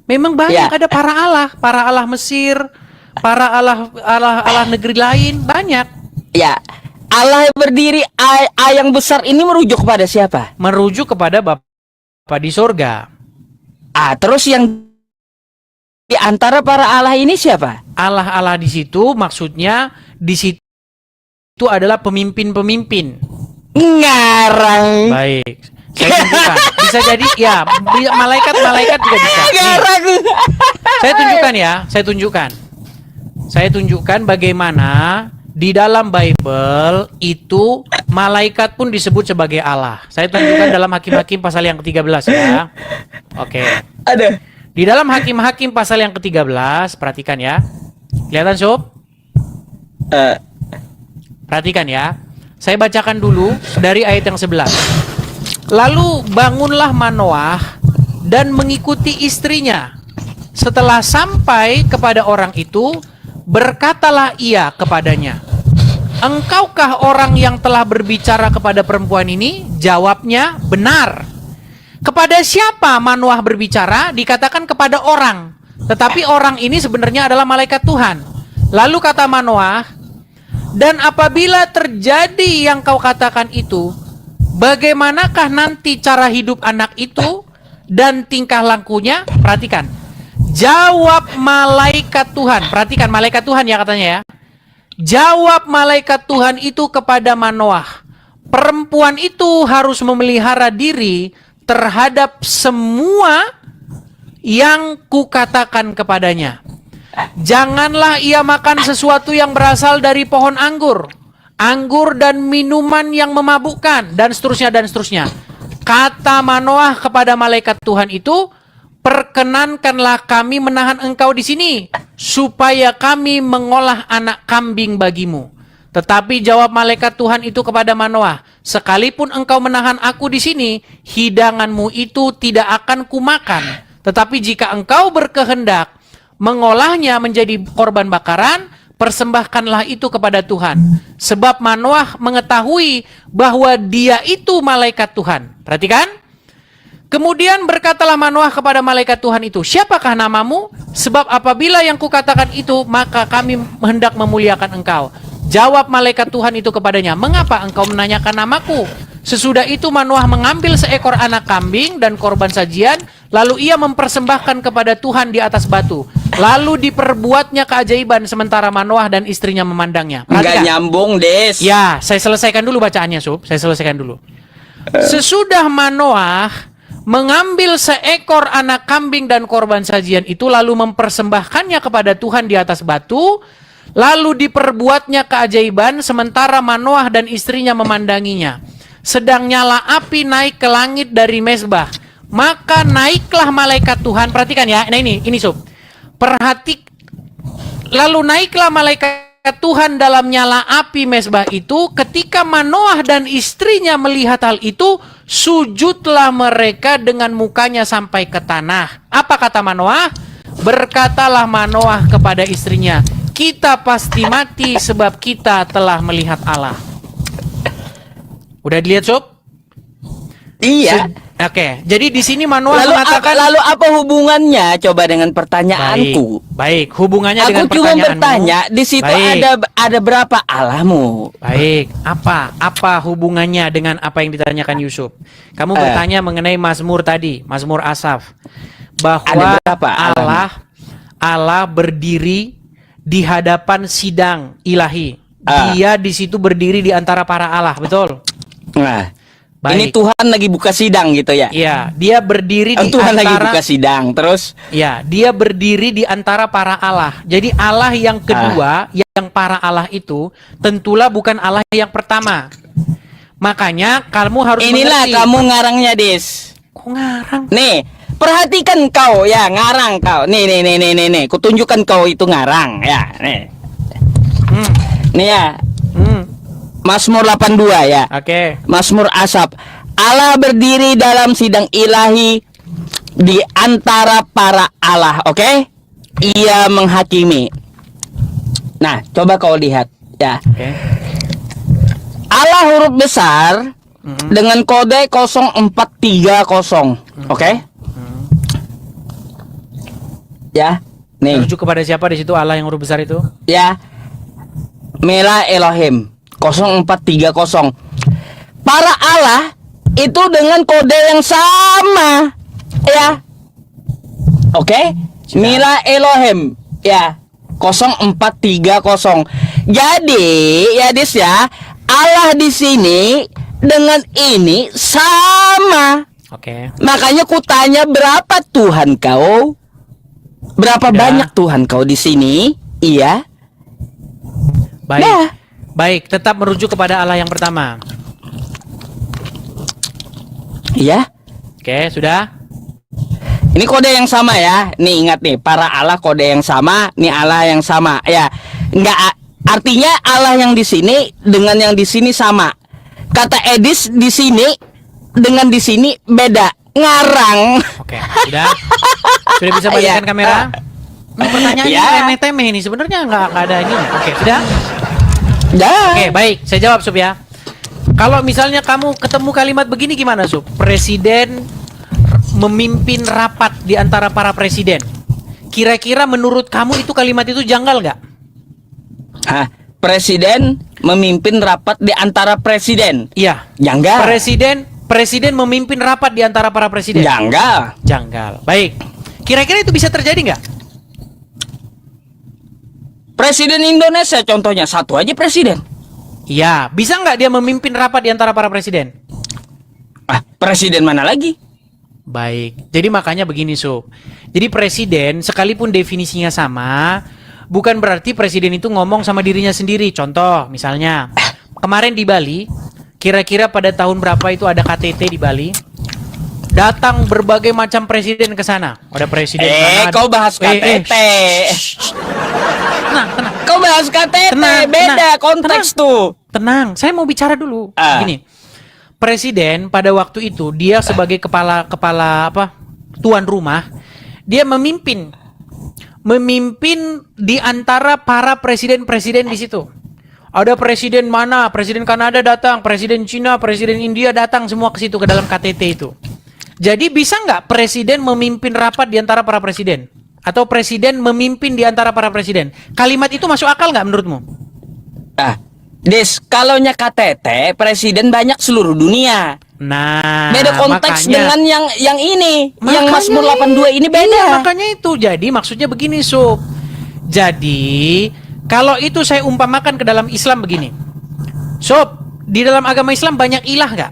Memang banyak, Ya. ada para Allah Mesir, para Allah negeri lain, banyak. Ya, Allah yang berdiri A yang besar ini merujuk kepada siapa? Merujuk kepada Bapa di surga. Terus yang di antara para Allah ini siapa? Allah di situ maksudnya di situ adalah pemimpin-pemimpin. Ngarang. Baik. Saya tunjukkan. Bisa jadi ya, malaikat juga bisa. Nih, Ngarang. Saya tunjukkan bagaimana di dalam Bible itu malaikat pun disebut sebagai Allah. Saya tunjukkan dalam Hakim-Hakim pasal yang ke-13 ya. Oke. Ada. Di dalam Hakim-Hakim pasal yang ke-13, perhatikan ya. Kelihatan, Sob? Perhatikan ya. Saya bacakan dulu dari ayat yang 11. Lalu bangunlah Manoah dan mengikuti istrinya. Setelah sampai kepada orang itu, berkatalah ia kepadanya, "Engkaukah orang yang telah berbicara kepada perempuan ini?" Jawabnya, "Benar." Kepada siapa Manoah berbicara? Dikatakan kepada orang. Tetapi orang ini sebenarnya adalah malaikat Tuhan. Lalu kata Manoah, "Dan apabila terjadi yang kau katakan itu, bagaimanakah nanti cara hidup anak itu dan tingkah lakunya?" Perhatikan. Jawab malaikat Tuhan. Perhatikan malaikat Tuhan ya katanya ya. Jawab malaikat Tuhan itu kepada Manoah, "Perempuan itu harus memelihara diri terhadap semua yang kukatakan kepadanya. Janganlah ia makan sesuatu yang berasal dari pohon anggur dan minuman yang memabukkan, dan seterusnya dan seterusnya." Kata Manoah kepada malaikat Tuhan itu, "Perkenankanlah kami menahan engkau di sini, supaya kami mengolah anak kambing bagimu." Tetapi jawab malaikat Tuhan itu kepada Manoah, "Sekalipun engkau menahan aku di sini, hidanganmu itu tidak akan kumakan. Tetapi jika engkau berkehendak mengolahnya menjadi korban bakaran, persembahkanlah itu kepada Tuhan." Sebab Manoah mengetahui bahwa dia itu malaikat Tuhan. Perhatikan. Kemudian berkatalah Manoah kepada malaikat Tuhan itu, "Siapakah namamu? Sebab apabila yang kukatakan itu, maka kami hendak memuliakan engkau." Jawab malaikat Tuhan itu kepadanya, "Mengapa engkau menanyakan namaku?" Sesudah itu Manoah mengambil seekor anak kambing dan korban sajian, lalu ia mempersembahkan kepada Tuhan di atas batu. Lalu diperbuatnya keajaiban sementara Manoah dan istrinya memandangnya. Nggak nyambung, Des. Ya, saya selesaikan dulu bacaannya, Sob. Saya selesaikan dulu. Sesudah Manoah mengambil seekor anak kambing dan korban sajian itu, lalu mempersembahkannya kepada Tuhan di atas batu, lalu diperbuatnya keajaiban sementara Manoah dan istrinya memandanginya. Sedang nyala api naik ke langit dari mezbah. Maka naiklah malaikat Tuhan. Perhatikan ya. Nah ini Sob. Lalu naiklah malaikat Tuhan dalam nyala api mezbah itu. Ketika Manoah dan istrinya melihat hal itu, sujudlah mereka dengan mukanya sampai ke tanah. Apa kata Manoah? Berkatalah Manoah kepada istrinya, "Kita pasti mati sebab kita telah melihat Allah." Udah dilihat, Sob? Iya. Oke, jadi di sini Manoah Lalu mengatakan, lalu apa hubungannya coba dengan pertanyaanku? Baik, hubungannya Aku dengan cuma pertanyaanmu. bertanya, di situ Baik. ada berapa Allahmu? Baik, apa hubungannya dengan apa yang ditanyakan Yusuf? Kamu bertanya mengenai Mazmur tadi, Mazmur Asaf, bahwa Ada berapa Allah berdiri di hadapan sidang ilahi. Dia di situ berdiri di antara para Allah, betul? Nah, Baik. ini Tuhan lagi buka sidang gitu ya? Iya, dia berdiri di Tuhan lagi antara, buka sidang, terus? ya, dia berdiri di antara para Allah. Jadi Allah yang kedua, yang para Allah itu, tentulah bukan Allah yang pertama. Makanya kamu harus Inilah mengerti. kamu ngarangnya, Des. Kok ngarang? Nih, perhatikan kau ya, ngarang kau. Nih. Kutunjukkan kau itu ngarang ya, nih. Nih ya. Mazmur 82 ya. Oke. Mazmur Asaf. Allah berdiri dalam sidang ilahi di antara para Allah, oke? Ia menghakimi. Nah, coba kau lihat ya. Oke. Allah huruf besar dengan kode 0430, oke? Ya, nih. Merujuk kepada siapa di situ Allah yang huruf besar itu? Ya, Mela Elohim 0430. Para Allah itu dengan kode yang sama, ya. Oke? Mila Elohim, ya. 0430. Jadi, ya Dis ya, Allah di sini dengan ini sama. Oke. Makanya kutanya berapa Tuhan kau? Berapa banyak Tuhan kau di sini? Iya. Baik. Nah. Baik, tetap merujuk kepada Allah yang pertama. Iya. Oke, sudah? Ini kode yang sama ya. Nih ingat nih, para Allah kode yang sama, nih Allah yang sama. Ya. Artinya Allah yang di sini dengan yang di sini sama. Kata Edis di sini dengan di sini beda. Ngarang. Oke, sudah bisa balikkan Iya. kamera. Pertanyaannya Iya. remeh-temeh ini sebenarnya nggak ada ini. Oke, sudah. Ya. Oke, baik. Saya jawab, Sup, ya. Kalau misalnya kamu ketemu kalimat begini gimana, Sup? Presiden memimpin rapat di antara para presiden. Kira-kira menurut kamu itu kalimat itu janggal nggak? Hah, presiden memimpin rapat di antara presiden. Iya. Janggal. Presiden memimpin rapat di antara para presiden. Janggal. Janggal. Baik. Kira-kira itu bisa terjadi nggak? Presiden Indonesia contohnya satu aja presiden. Iya. Bisa nggak dia memimpin rapat di antara para presiden? Ah, presiden mana lagi? Baik. Jadi makanya begini, Sob. Jadi presiden sekalipun definisinya sama, bukan berarti presiden itu ngomong sama dirinya sendiri. Contoh, misalnya kemarin di Bali, kira-kira pada tahun berapa itu ada KTT di Bali? Datang berbagai macam presiden ke sana. Ada presiden Kanada. Kau bahas KTT. Tenang, tenang. Kau bahas KTT, Tenang, beda tenang, konteks tenang. tuh. Tenang, saya mau bicara dulu. Ah. Gini. Presiden pada waktu itu dia sebagai kepala apa? Tuan rumah, dia memimpin di antara para presiden-presiden di situ. Ada presiden mana? Presiden Kanada datang, presiden Cina, presiden India datang semua ke situ ke dalam KTT itu. Jadi bisa nggak presiden memimpin rapat di antara para presiden? Atau presiden memimpin di antara para presiden? Kalimat itu masuk akal nggak menurutmu? Ah, Des, kalau KTT presiden banyak seluruh dunia. Nah, Beda konteks makanya, dengan yang ini, yang makanya Mazmur 82 ini beda. Iya, makanya itu. Jadi maksudnya begini, Sob. Jadi kalau itu saya umpamakan ke dalam Islam begini. Sob, di dalam agama Islam banyak ilah nggak?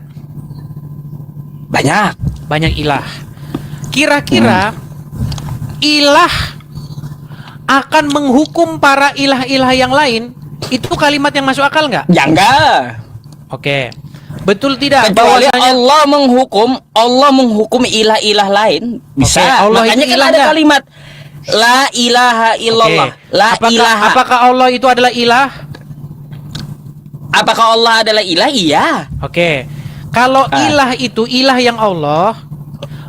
Banyak. Banyak ilah. Kira-kira ilah akan menghukum para ilah-ilah yang lain? Itu kalimat yang masuk akal nggak? Janggal. Oke. Betul tidak? Kecuali Bahwasanya- Allah menghukum ilah-ilah lain bisa. Oke, Allah Makanya itu kan ilah ada nggak? kalimat la ilaha illallah. Oke. La ilaha. Apakah Allah itu adalah ilah? Apakah Allah adalah ilah? Iya. Oke. Kalau ilah itu ilah yang Allah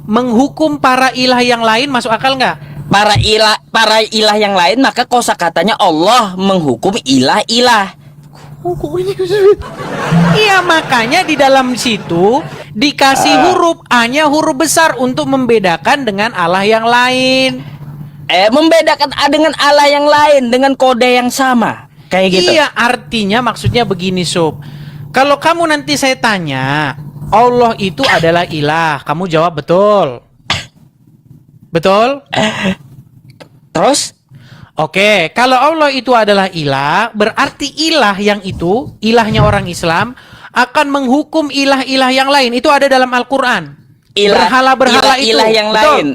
menghukum para ilah yang lain masuk akal nggak? Para ilah yang lain maka kosakatanya Allah menghukum ilah-ilah. Iya, makanya di dalam situ dikasih huruf hanya huruf besar untuk membedakan dengan Allah yang lain. Membedakan dengan Allah yang lain dengan kode yang sama. Kayak gitu. Iya, artinya maksudnya begini, Sob. Kalau kamu nanti saya tanya, Allah itu adalah ilah, kamu jawab betul. Betul? Terus? Oke, kalau Allah itu adalah ilah, berarti ilah yang itu, ilahnya orang Islam, akan menghukum ilah-ilah yang lain. Itu ada dalam Al-Quran. Berhala-berhala itu. ilah yang Betul? lain.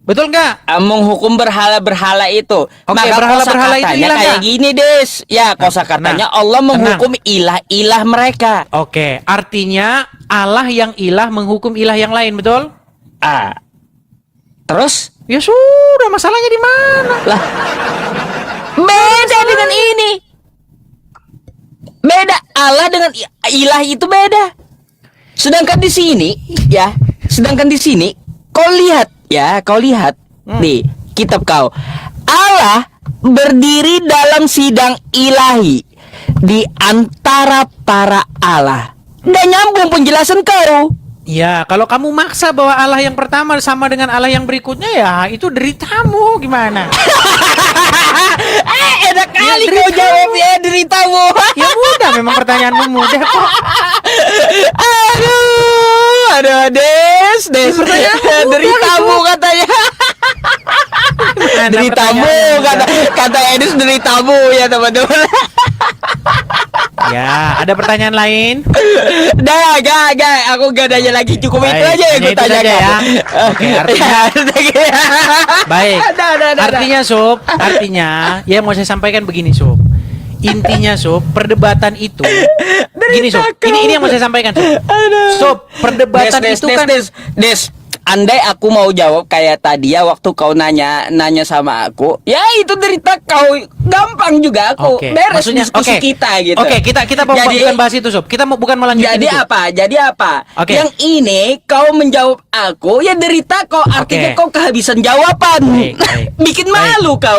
Betul nggak? Menghukum berhala-berhala itu. Oke, Maka berhala-berhala itu kosakatanya ilah kayak nggak? gini, Des. Ya, kosakatanya Allah menghukum ilah-ilah mereka. Oke, artinya Allah yang ilah menghukum ilah yang lain, betul? Terus? Ya sudah, masalahnya di mana? Lah, beda dengan ini. Beda, Allah dengan ilah itu beda. Sedangkan di sini, kau lihat di kitab kau. Allah berdiri dalam sidang ilahi di antara para Allah. Dan nyambung penjelasan kau. Ya, kalau kamu maksa bahwa Allah yang pertama sama dengan Allah yang berikutnya, ya itu deritamu gimana? Enak kali Ya, kau deritamu. jawab ya deritamu. Ya mudah, memang pertanyaanmu mudah kok. Aduh, Des. pertanyaanmu Deritamu katanya. Mana Deritamu pertanyaanmu kata Edis deritamu ya teman-teman. Ya, ada pertanyaan lain? Dah, gak, aku gak nanya lagi, cukup itu Baik, aja yang hanya gue itu saja tanyakan. ya. Oke, artinya baik. Dah. Artinya, Sob, ya mau saya sampaikan begini, Sob. Intinya, Sob, perdebatan itu gini, Sob. Ini yang mau saya sampaikan, Sob. Sob, perdebatan itu kan Des, andai aku mau jawab kayak tadi ya waktu kau nanya sama aku, ya itu derita kau, gampang juga aku. Oke. Beres Maksudnya, diskusi oke. kita gitu. Oke, kita bukan bahas itu, Sob. Kita bukan melanjutkan Jadi itu. apa? Jadi apa? Oke. Yang ini kau menjawab aku, ya derita kau, artinya Oke. kau kehabisan jawaban. Baik, baik. Bikin Baik. malu kau.